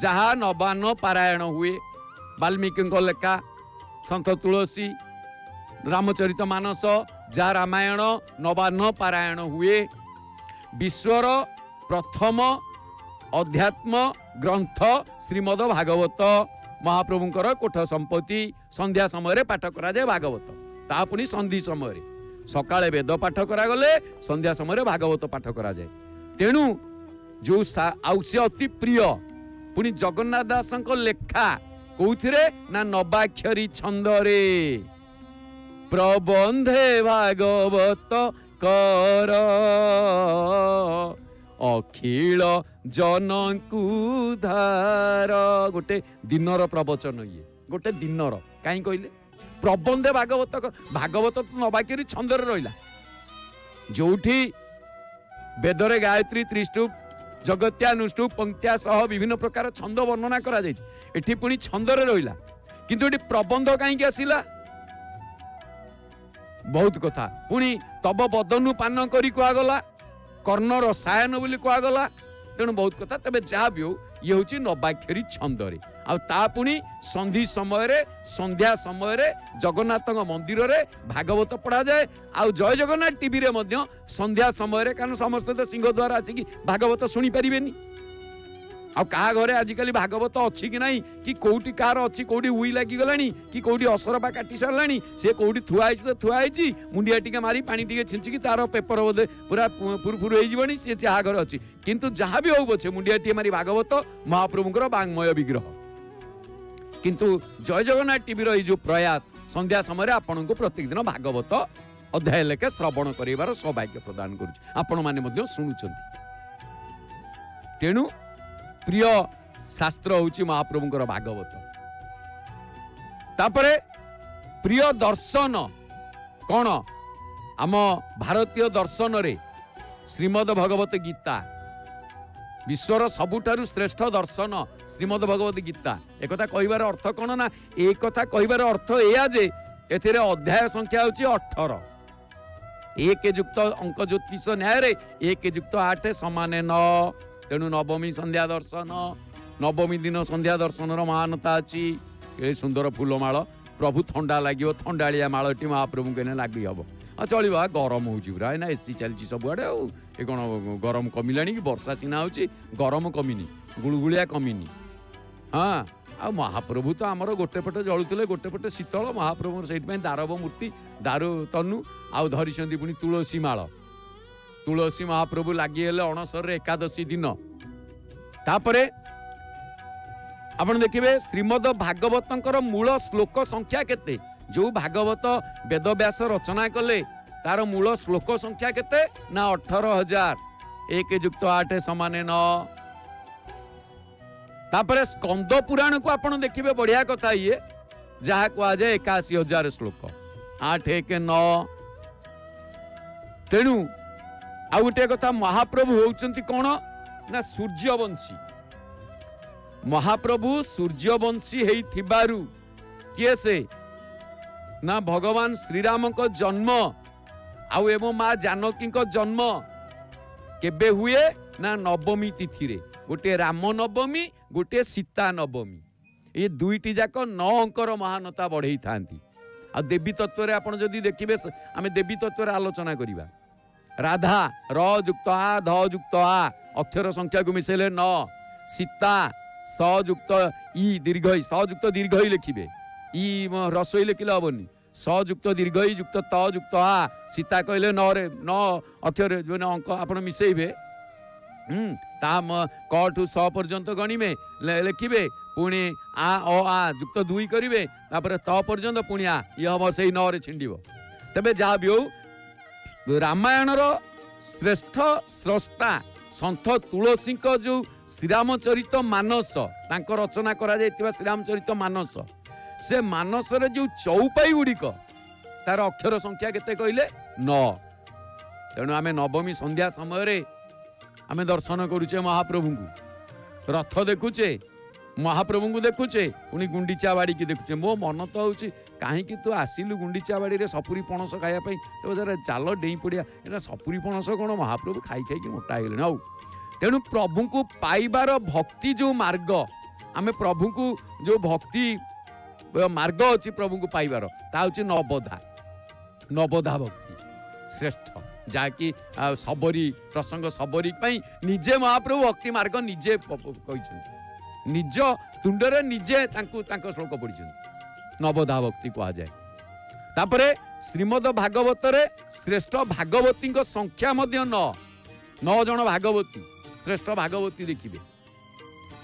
जहाँ नवान्न पारायण हुए वाल्मीकि लेखा संत तुलसी रामचरित मानस जहाँ रामायण नवान्न पारायण हुए विश्वर प्रथम अध्यात्म ग्रंथ श्रीमद भागवत महाप्रभुंकर कोठ संपत्ति संध्या समय पाठ करा जाए भागवत ता पुनी संधि समय सकाळे वेद पाठ करा गले संध्या समय भागवत पाठ करा जाए तेणु जो से अति प्रिय पुनी जगन्नाथ दास लेखा कौथिरे ना नवाक्षरी छंदरे प्रबंधे भागवत कर अखिल जनकु धार गोटे दिनर प्रवचन ये गोटे दिनर कहीं कहले प्रबंधे भागवत तो नवाक्षरी छंदरे रहिला जोठी वेदरे गायत्री त्रिष्टुप जगत्यानुष्टुप पंक्त्या सह विभिन्न प्रकार छंद वर्णना करा जाय एठी पुनी छंदरे रहिला किंतु एठी प्रबंध काईके आसिला बहुत कथा पुनी तब बदनु पान करी कुआ गला कर्ण रसायन बोली कुआ गला तेणु बहुत कथा तबे जहाँ भी हो ये हूँ नवाक्षरी छंदरे आ पुनी संधि समय संध्या समय जगन्नाथ मंदिर रे भागवत पढ़ा जाए आ जय जगन्नाथ टीवी रे मध्य संध्या समय कारण समस्त तो सिंह द्वार आसिक भागवत शुणी पारे आ क्या घरे आजिकल भागवत अच्छी कि नहीं कि कौटी कार अच्छी कौटी उई लगी गलानी कि कौटी असरपा काटी सारानी सी कौटी थुआई तो थुआई मुंडिया टिके मारी पानी टिके छिंचिकी तार पेपर बोधे पूरा फुरफुर हो सी जहाँ घर अच्छी किंतु जहाँ भी हो पछे मुंडिया टिके मारी भागवत महाप्रभुंकर वाङ्मय विग्रह किंतु जय जगन्नाथ टीवी रो जो प्रयास संध्या समय आपण को प्रत्येक दिन भागवत अध्याय लेखे श्रवण करार सौभाग्य प्रदान करुच्ची आपण मैंने शुणुंट तेणु प्रिय शास्त्र होची महाप्रभुंकर भागवत तापरे प्रिय दर्शन कौन आम भारतीय दर्शन रे श्रीमद भगवत गीता विश्वर सबुठारु श्रेष्ठ दर्शन श्रीमद भगवत गीता एक कहिबार अर्थ कौन ना एक कथा कहिबार अर्थ एया जे एथिरे अध्याय संख्या होची 18 एक युक्त अंक ज्योतिष न्याय रे एक युक्त 8 समान 9 तेणु नवमी संध्या दर्शन नवमी दिन संध्या दर्शन महानता अच्छी ये सुंदर फूलमाल प्रभु थंडा लगे थंडाड़िया मालटी महाप्रभु के लगे हम हाँ चलो गरम होरा ना एसी चलती सबुआड़े ये कौन गरम कमिला कि वर्षा सीना हो गरम कमिनी गुड़गुड़िया कमिनी हाँ आ महाप्रभु तो आमर गोटे पटे जलुले गोटे पटे शीतल महाप्रभु से दारव मूर्ति दारू तनु आउ धरी पुणी तुलसी माल तुलसी महाप्रभु लगी अणसर एकादशी दिन तापरे आपण देखिए श्रीमद भागवतंकर मूल श्लोक संख्या केते जो भागवत वेदव्यास रचना कले तार मूल श्लोक संख्या केते ना 18,000 1 युक्त 8 समान 9 तापरे स्कंद पुराण को आपण देखिए बढ़िया कथा ये जहाँ कह जाए 81,000 श्लोक 8 1 9 तेणु आ गोटे कथा महाप्रभु होउचंती कौन ना सूर्यवंशी महाप्रभु सूर्यवंशी हेई थिबारु किए से ना भगवान श्रीराम को जन्म आउ एवं माँ जानकी को जन्म केबे हुए ना नवमी तिथि रे गोटे राम नवमी गोटे सीता नवमी ये दुईटी जाक 9 अंकर महानता बढ़ई थांती आ देवी तत्व रे आपण जदी देखिबे आमे देवी तत्व रे आलोचना करिबा राधा र युक्त आ ध युक्त आ अक्षर संख्या को मिसेले 9 सीता स युक्त ई दीर्घ स युक्त दीर्घ लिखिबे ई रसोई लिखिले हबनी स युक्त दीर्घ युक्त त युक्त आ सीता कहले 9 रे 9 अक्षर जो अंक आपण मिसेइबे ता क ठू स पर्यंत गणिबे लिखिबे पुणी आ अ आ युक्त 2 करिवे तापर त पर्यंत पुणी आ ये हम सेई 9 रे छिंडिबो तबे जा भी हो रामायण श्रेष्ठ स्रष्टा सन्थ तुलसी जो श्रीरामचरित मानस तांको रचना करा जायतिबा श्रीरामचरित मानस से मानस रे जो चौपाई गुड़िक तार अक्षर संख्या केते कहले 9। तेणु आमे नवमी संध्या समय आमे दर्शन करुचे महाप्रभु को, रथ देखुचे महाप्रभु को देखुचे, पुणी गुंडीचा बाड़ी की देखुचे। मो मन तो हूँ कहीं तू आसिलु गुंडीचा बाड़ी रे सपुरी पणस खाइबा चाल डेई पड़िया, एटा सपुरी पणस कौन महाप्रभु खाई खाई मोटा ହେଇଗଲେଣି। आउ तेणु प्रभु को पाइबार भक्ति जो मार्ग, आमे प्रभु को जो भक्ति मार्ग अच्छी प्रभु को पाइबार ता हूँ नवधा, नवधा भक्ति श्रेष्ठ, जहाँकि सबरी प्रसंग सबरी निजे महाप्रभु भक्ति मार्ग निजे निज तुंडरे निजे श्लोक पढ़ी नवधा भक्ति कह जाए। तापरे श्रीमद भागवत रे श्रेष्ठ भागवती संख्या 9 जन भागवती श्रेष्ठ भागवती देखिए।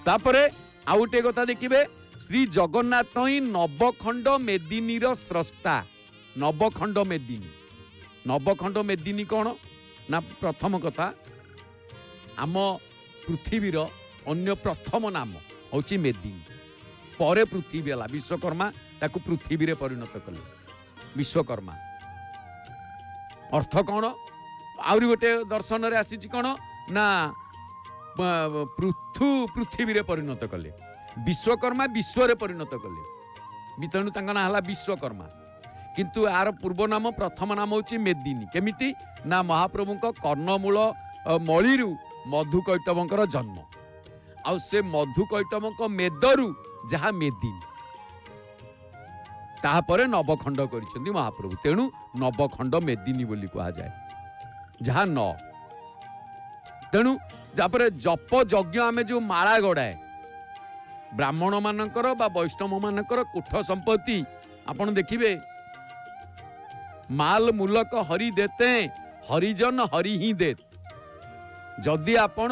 तापरे आउ गोटे कथा देखिए, श्री जगन्नाथ ही नवखंड मेदिनी स्रष्टा। नवखंड मेदिनी, नवखंड मेदिनी कौन ना प्रथम कथा आम पृथ्वीर अन्य प्रथम नाम हूँ मेदिनी, परे पृथ्वी है विश्वकर्मा ताकू पृथ्वी रे परिणत कले विश्वकर्मा। अर्थ कौन आउरी गोटे दर्शन रे आसी कौन ना पृथ्वी रे परिणत कले, विश्वकर्मा विश्व रे परिणत कले, तेणु तांका ना हला विश्वकर्मा। किंतु यार पूर्व नाम प्रथम नाम हूँ मेदिनी। केमिति ना महाप्रभु कर्णमूल मळीरु मधुकैटभंकर जन्म, आउ से मधुकैटभंक मेदरु जहा मेदिनी, तापरे नवखंड करिसेंती महाप्रभु। तेणु नवखंड मेदिनी बोली कहा जाए जहा 9। तेणु तापरे जप यज्ञ आमे जो माला गड़ाए ब्राह्मण मानकर बा वैष्णव मानकर कुठ संपत्ति आपण देखिबे, माल मूलक हरि देते हरिजन हरि ही दे। जदि आपण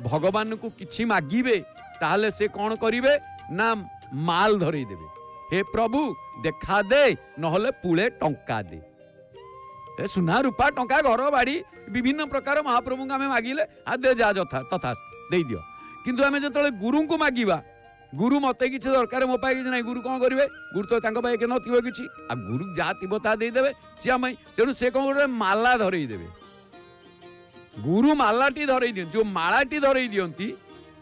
भगवान को किछि मागिबे ताहले से कौन करिवे ना माल धरई देबे, हे प्रभु देखा दे नहले पुले टंका दे। ए सुना रूपा टंका घर बाड़ी विभिन्न प्रकार महाप्रभु को आमे मागिले आ दे जा जथा तथा दे दियो। किंतु आमे जतले गुरु को मागिबा, गुरु मते किछि दरकार मो पाए किछि नै, गुरु कोन करिवे, गुरु तो तांको पाए के नथिबो किछि आ गुरु जा थिबो ता दे देबे से आमे। तेणु से कोन गोटे माला धरई देबे, गुरु मालाटी धरई दियन, जो मालाटी धरई दियंती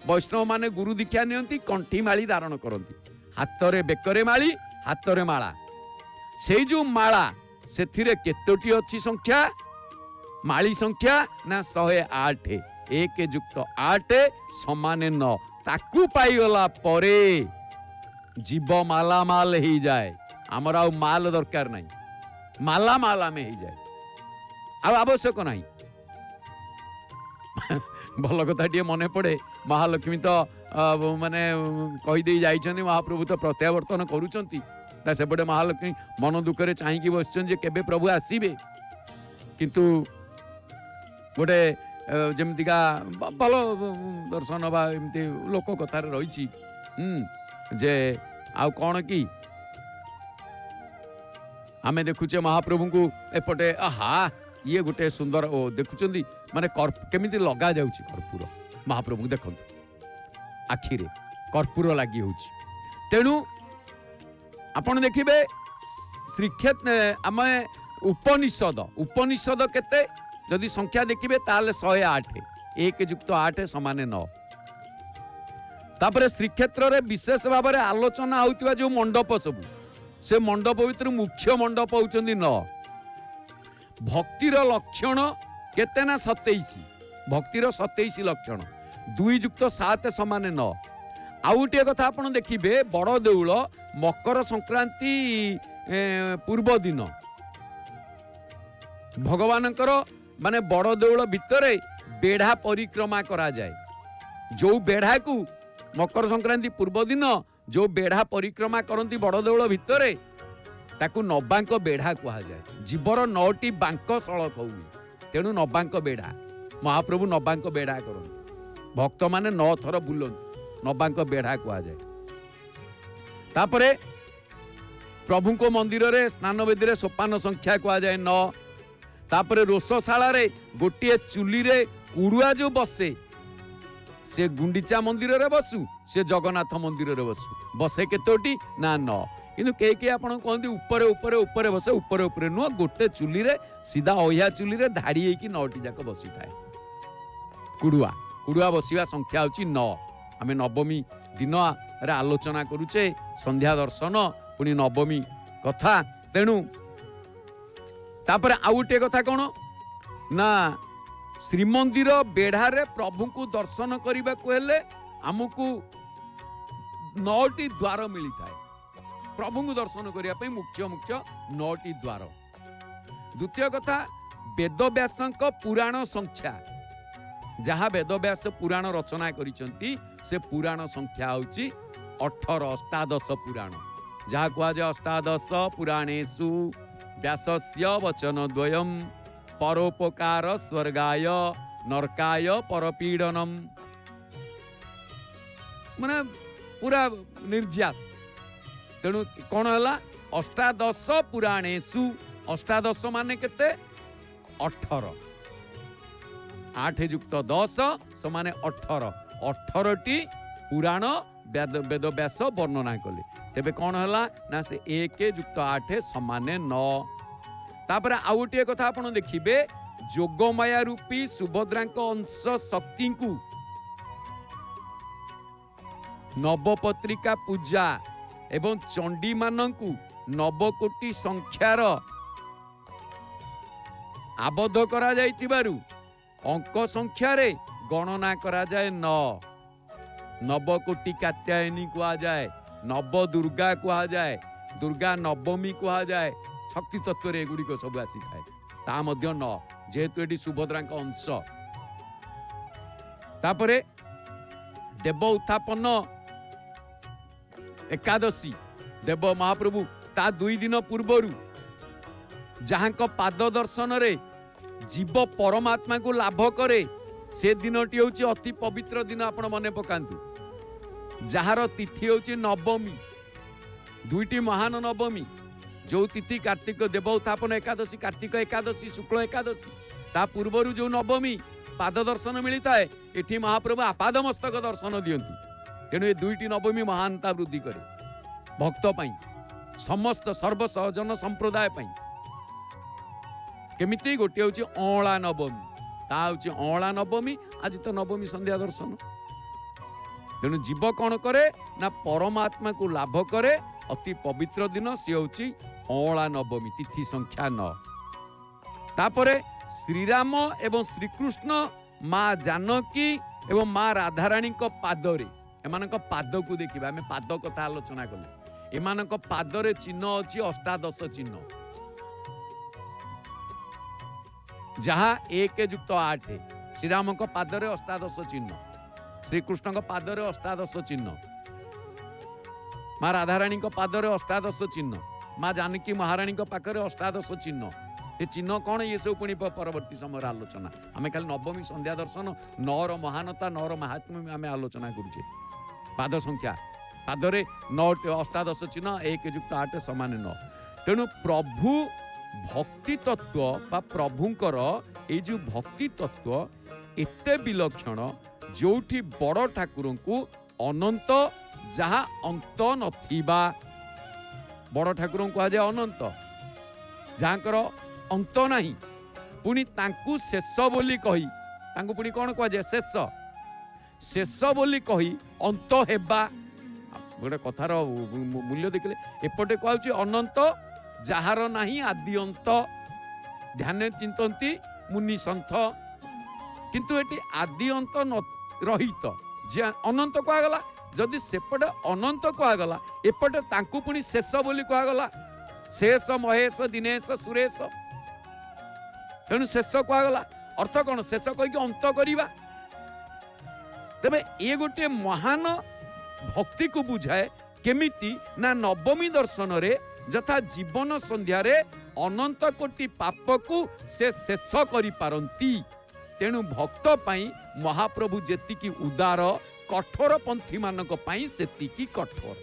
वैष्णव माने गुरु दीक्षा नियंती, कंठी माली धारण करंती, हातरे बेकरे माली हातरे माला। से जो माला सेथिरे केतोटी अछि संख्या माली संख्या ना 108, 1 युक्त 8 समान 9। ताकू पाइगला परे जीव माला माल ही जाए, आमर आ माल दरकार नहीं, माला माला में ही जाए, आवश्यक नहीं। भल कथा टे मन पड़े, महालक्ष्मी तो माने कहीदे जाइछन्ति, महाप्रभु तो प्रत्यावर्तन करुचंती, सेपटे महालक्ष्मी मन दुखरे चाहिए बसछन जे केबे प्रभु आसीबे। किंतु गोटे जमतिका भल दर्शन बा एमती लोक कथार रही जे आउ कौन कि आमे देखुचे महाप्रभु को एपटे आहा ये गोटे सुंदर ओ देखुचंदी माने केमिति लगा जाउची कर्पूर महाप्रभु देखंतु आखिरे कर्पूर लागि होउची। तेणु आपण देखिबे श्रीक्षेत्र आमे उपनिषद केते जदि संख्या देखिबे ताले 108, 1 युक्त 8 समान 9। तापरे श्रीक्षेत्र रे विशेष भाव में आलोचना होउतिबा जो मंडप सबु से मंडप भितर मुख्य मंडप होउचंदी 9। भक्तिर लक्षण केते ना 27, भक्तिर 27 लक्षण, 2 युक्त 7 समान 9। आउ गोटे कथा आपण देखिबे बड़ देउल मकर संक्रांति पूर्व दिन भगवानकर माने बड़ देउल भितरे बेढ़ा परिक्रमा करा जाए। जो बेढ़ा को मकर संक्रांति पूर्व दिन जो बेढ़ा परिक्रमा करती बड़ देउल भितरे ताकू नबांक बेढ़ा कहा जाए। जीवर 9टी बांक सड़क हुए, तेणु नबांक बेढ़ा, महाप्रभु नबांक बेढ़ा करते, भक्त माने 9 थर बुलंती, नबांक बेढ़ा कहा जाए। तापरे प्रभु को मंदिर रे स्नान वेदी रे सोपान संख्या कहा जाए 9। तापरे रोषशाला रे गोटे चुली रे कुड़ुआ जो बसे से गुंडीचा मंदिर रे बसु, से जगन्नाथ मंदिर रे बसु, बसे केतोटी ना 9। କିନ୍ତୁ କେହି କେହି ଆପଣ କହନ୍ତି ଉପରେ ଉପରେ ଉପରେ ବସେ, ଉପରେ ଉପରେ ନୁହଁ, ଗୋଟେ ଚୁଲିରେ ସିଧା ଅହିଆ ଚୁଲିରେ ଧାଡ଼ି ହେଇକି 9ଟି ଯାକ ବସିଥାଏ। କୁଡ଼ୁଆ କୁଡ଼ୁଆ ବସିବା ସଂଖ୍ୟା ହେଉଛି 9। ଆମେ ନବମୀ ଦିନରେ ଆଲୋଚନା କରୁଛେ ସନ୍ଧ୍ୟା ଦର୍ଶନ, ପୁଣି ନବମୀ କଥା। ତେଣୁ ତାପରେ ଆଉ ଗୋଟିଏ କଥା କ'ଣ ନା, ଶ୍ରୀମନ୍ଦିର ବେଢ଼ାରେ ପ୍ରଭୁଙ୍କୁ ଦର୍ଶନ କରିବାକୁ ହେଲେ ଆମକୁ 9ଟି ଦ୍ୱାର ମିଳିଥାଏ। ପ୍ରଭୁଙ୍କୁ ଦର୍ଶନ କରିବା ପାଇଁ ମୁଖ୍ୟ 9ଟି ଦ୍ୱାର। ଦ୍ୱିତୀୟ କଥା, ବେଦବ୍ୟାସଙ୍କ ପୁରାଣ ସଂଖ୍ୟା, ଯାହା ବେଦବ୍ୟାସ ପୁରାଣ ରଚନା କରିଛନ୍ତି ସେ ପୁରାଣ ସଂଖ୍ୟା ହେଉଛି 18, ଅଷ୍ଟାଦଶ ପୁରାଣ, ଯାହା କୁହାଯାଏ ଅଷ୍ଟାଦଶ ପୁରାଣେଷୁ ବ୍ୟାସସ୍ୟ ବଚନ ଦ୍ୱୟମ୍ ପରୋପକାର ସ୍ୱର୍ଗାୟ ନର୍କାୟ ପରପୀଡ଼ନମ୍, ମାନେ ପୁରା ନିର୍ଯାସ। ତେଣୁ କ'ଣ ହେଲା, ଅଷ୍ଟାଦଶ ପୁରାଣେଷୁ, ଅଷ୍ଟାଦଶ ମାନେ କେତେ? 18, 8 ଯୁକ୍ତ 10 ସମାନେ 18, 18ଟି ପୁରାଣ ବେଦବ୍ୟାସ ବର୍ଣ୍ଣନା କଲେ। ତେବେ କ'ଣ ହେଲା ନା, ସେ 1 ଯୁକ୍ତ 8 ସମାନେ 9। ତାପରେ ଆଉ ଗୋଟିଏ କଥା ଆପଣ ଦେଖିବେ, ଯୋଗମାୟା ରୂପୀ ସୁଭଦ୍ରାଙ୍କ ଅଂଶ ଶକ୍ତିଙ୍କୁ ନବପତ୍ରିକା ପୂଜା ଏବଂ ଚଣ୍ଡୀମାନଙ୍କୁ 9 କୋଟି ସଂଖ୍ୟାର ଆବଦ୍ଧ କରାଯାଇଥିବାରୁ ଅଙ୍କ ସଂଖ୍ୟାରେ ଗଣନା କରାଯାଏ 9। 9 କୋଟି କାତ୍ୟାୟନୀ କୁହାଯାଏ, ନବ ଦୁର୍ଗା କୁହାଯାଏ, ଦୁର୍ଗା ନବମୀ କୁହାଯାଏ। ଶକ୍ତି ତତ୍ତ୍ୱରେ ଏଗୁଡ଼ିକ ସବୁ ଆସିଥାଏ। ତା ମଧ୍ୟ 9, ଯେହେତୁ ଏଠି ସୁଭଦ୍ରାଙ୍କ ଅଂଶ। ତାପରେ ଦେବ ଉତ୍ଥାପନ ଏକାଦଶୀ, ଦେବ ମହାପ୍ରଭୁ ତା 2 ଦିନ ପୂର୍ବରୁ ଯାହାଙ୍କ ପାଦ ଦର୍ଶନରେ ଜୀବ ପରମାତ୍ମାକୁ ଲାଭ କରେ, ସେ ଦିନଟି ହେଉଛି ଅତି ପବିତ୍ର ଦିନ। ଆପଣ ମନେ ପକାନ୍ତୁ, ଯାହାର ତିଥି ହେଉଛି ନବମୀ, 2ଟି ମହାନ ନବମୀ, ଯେଉଁ ତିଥି କାର୍ତ୍ତିକ ଦେବ ଉତ୍ଥାପନ ଏକାଦଶୀ, କାର୍ତ୍ତିକ ଏକାଦଶୀ, ଶୁକ୍ଳ ଏକାଦଶୀ, ତା ପୂର୍ବରୁ ଯେଉଁ ନବମୀ ପାଦ ଦର୍ଶନ ମିଳିଥାଏ, ଏଠି ମହାପ୍ରଭୁ ଆପାଦ ମସ୍ତକ ଦର୍ଶନ ଦିଅନ୍ତି। ତେଣୁ ଏ 2ଟି ନବମୀ ମହାନତା ବୃଦ୍ଧି କରେ ଭକ୍ତ ପାଇଁ, ସମସ୍ତ ସର୍ବଜନ ସମ୍ପ୍ରଦାୟ ପାଇଁ। କେମିତି? ଗୋଟିଏ ହେଉଛି ଅଁଳା ନବମୀ, ତା ହେଉଛି ଅଁଳା ନବମୀ, ଆଜି ତ ନବମୀ ସନ୍ଧ୍ୟା ଦର୍ଶନ। ତେଣୁ ଜୀବ କ'ଣ କରେ ନା, ପରମାତ୍ମାକୁ ଲାଭ କରେ, ଅତି ପବିତ୍ର ଦିନ, ସେ ହେଉଛି ଅଁଳା ନବମୀ, ତିଥି ସଂଖ୍ୟା 9। ତାପରେ ଶ୍ରୀରାମ ଏବଂ ଶ୍ରୀକୃଷ୍ଣ, ମା ଜାନକୀ ଏବଂ ମା ରାଧାରାଣୀଙ୍କ ପାଦରେ, ଏମାନଙ୍କ ପାଦକୁ ଦେଖିବା, ଆମେ ପାଦ କଥା ଆଲୋଚନା କଲେ, ଏମାନଙ୍କ ପାଦରେ ଚିହ୍ନ ଅଛି 18 ଚିହ୍ନ, ଯାହା 1 ଯୁକ୍ତ 8। ଶ୍ରୀରାମଙ୍କ ପାଦରେ 18 ଚିହ୍ନ, ଶ୍ରୀକୃଷ୍ଣଙ୍କ ପାଦରେ 18 ଚିହ୍ନ, ମା ରାଧାରାଣୀଙ୍କ ପାଦରେ 18 ଚିହ୍ନ, ମା ଜାନକୀ ମହାରାଣୀଙ୍କ ପାଖରେ 18 ଚିହ୍ନ। ଏ ଚିହ୍ନ କ'ଣ, ଇଏ ସବୁ ପୁଣି ପରବର୍ତ୍ତୀ ସମୟରେ ଆଲୋଚନା। ଆମେ ଖାଲି ନବମୀ ସନ୍ଧ୍ୟା ଦର୍ଶନ, 9ର ମହାନତା, 9ର ମାହାତ୍ମ୍ୟ ଆମେ ଆଲୋଚନା କରୁଛେ। ପାଦ ସଂଖ୍ୟା, ପାଦରେ 9 18 ଚିହ୍ନ, 1 ଯୁକ୍ତ 8 ସମାନେ 9। ତେଣୁ ପ୍ରଭୁ ଭକ୍ତି ତତ୍ତ୍ୱ ବା ପ୍ରଭୁଙ୍କର ଏଇ ଯେଉଁ ଭକ୍ତି ତତ୍ତ୍ୱ ଏତେ ବିଲକ୍ଷଣ, ଯେଉଁଠି ବଡ଼ ଠାକୁରଙ୍କୁ ଅନନ୍ତ, ଯାହା ଅନ୍ତ ନଥିବା, ବଡ଼ ଠାକୁରଙ୍କୁ କୁହାଯାଏ ଅନନ୍ତ, ଯାହାଙ୍କର ଅନ୍ତ ନାହିଁ। ପୁଣି ତାଙ୍କୁ ଶେଷ ବୋଲି କହି, ତାଙ୍କୁ ପୁଣି କ'ଣ କୁହାଯାଏ? ଶେଷ। ଶେଷ ବୋଲି କହି ଅନ୍ତ ହେବା, ଗୋଟେ କଥାର ମୂଲ୍ୟ ଦେଖିଲେ, ଏପଟେ କୁହାଯାଉଛି ଅନନ୍ତ, ଯାହାର ନାହିଁ ଆଦି ଅନ୍ତ, ଧ୍ୟାନେ ଚିନ୍ତନ୍ତି ମୁନି ସନ୍ଥ। କିନ୍ତୁ ଏଠି ଆଦି ଅନ୍ତ ରହିତ, ଯେ ଅନନ୍ତ କୁହାଗଲା। ଯଦି ସେପଟେ ଅନନ୍ତ କୁହାଗଲା, ଏପଟେ ତାଙ୍କୁ ପୁଣି ଶେଷ ବୋଲି କୁହାଗଲା। ଶେଷ ମହେଶ ଦିନେଶ ସୁରେଶ, ତେଣୁ ଶେଷ କୁହାଗଲା। ଅର୍ଥ କ'ଣ? ଶେଷ କହିକି ଅନ୍ତ କରିବା। ତେବେ ଏ ଗୋଟିଏ ମହାନ ଭକ୍ତିକୁ ବୁଝାଏ। କେମିତି ନା, ନବମୀ ଦର୍ଶନରେ ଯଥା ଜୀବନ ସନ୍ଧ୍ୟାରେ ଅନନ୍ତ କୋଟି ପାପକୁ ସେ ଶେଷ କରିପାରନ୍ତି। ତେଣୁ ଭକ୍ତ ପାଇଁ ମହାପ୍ରଭୁ ଯେତିକି ଉଦାର, କଠୋର ପନ୍ଥୀ ମାନଙ୍କ ପାଇଁ ସେତିକି କଠୋର।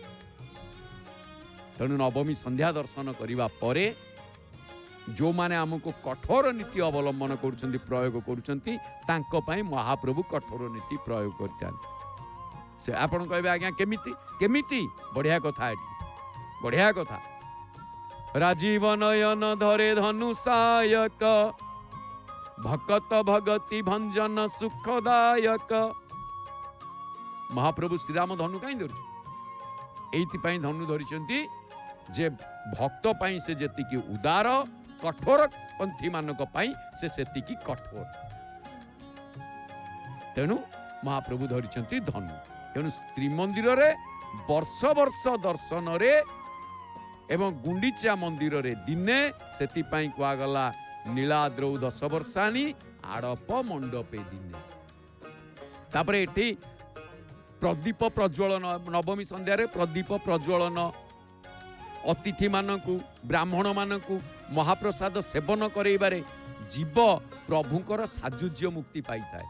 ତେଣୁ ନବମୀ ସନ୍ଧ୍ୟା ଦର୍ଶନ କରିବା ପରେ ଯେଉଁମାନେ ଆମକୁ କଠୋର ନୀତି ଅବଲମ୍ବନ କରୁଛନ୍ତି, ପ୍ରୟୋଗ କରୁଛନ୍ତି, ତାଙ୍କ ପାଇଁ ମହାପ୍ରଭୁ କଠୋର ନୀତି ପ୍ରୟୋଗ କରିଥାନ୍ତି। ସେ ଆପଣ କହିବେ, ଆଜ୍ଞା କେମିତି? କେମିତି? ବଢ଼ିଆ କଥା ଏଠି। बढ़िया कथा। राजीव नयन धरे धनुषायक भकत भगति भंजन सुखदायक। महाप्रभु श्रीराम धनु कहीं धरी एइथिपाई धनु धरिचंती जे भक्त पाई से जेतिकी उदार कठोर पंथी मानक पाई से सेतिकी कठोर। तेणु महाप्रभु धरिचंती धनु। तेणु श्रीमंदिर रे वर्ष वर्ष दर्शन रे एवं गुंडीचा मंदिर रे दिने सेतिपाई कुआगला नीलाद्रौ 10 वर्षाणी आड़प मंडपे दिने। तापरे एठी प्रदीप प्रज्वलन नवमी संध्यारे प्रदीप प्रज्वलन अतिथि मानकु ब्राह्मण मानकु महाप्रसाद सेवन करैबारे जीव प्रभुंकर साजुज्य मुक्ति पाई थाए।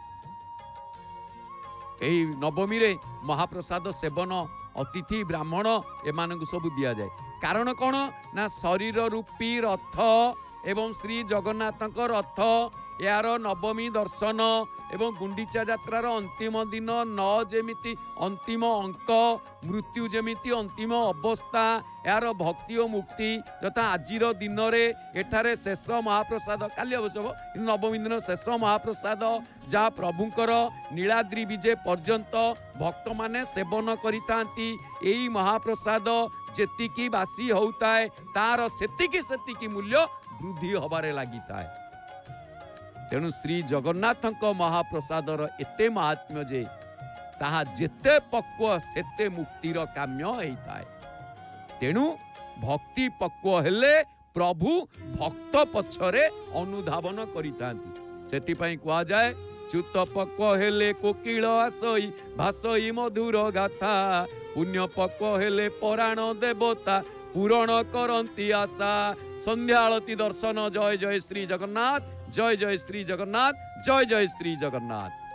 एई नवमी रे महाप्रसाद सेवन अतिथि ब्राह्मण एमानकु सब दिया जाए। कारण कौन ना शरीर रूपी रथ एवं श्री जगन्नाथक रथ यार नवमी दर्शन एवं गुंडीचा यात्रार अंतिम दिन न जेमिति अंतिम अंक मृत्यु जेमिति अंतिम अवस्था यार भक्ति और मुक्ति यथा आजिर दिन रे एठारे शेष महाप्रसाद काली अवश्य नवमी दिन शेष महाप्रसाद जहाँ प्रभुंकर नीलाद्रि विजय पर्यंत भक्त माने सेवन करितांती। एई महाप्रसाद जेतिकी बासी होउताए तार सेतिकी मूल्य वृद्धि हबारे लागिताए। तेणु श्री जगन्नाथक महाप्रसादर एते महात्म्य जे ताहा जेते पक्व सेते मुक्तिर काम्य होइताए। तेणु भक्ति पक्व हेले प्रभु भक्त पछरे अनुधावन करितांती। सेति पई कुआ जाए च्युत पक्व हेले कोकिल आसई भासई मधुर गाथा पुण्य पक्व हेले पराण देवता पूरण करंती आशा। संध्या आलती दर्शन। जय जय श्री जगन्नाथ, जय जय श्री जगन्नाथ, जय जय श्री जगन्नाथ।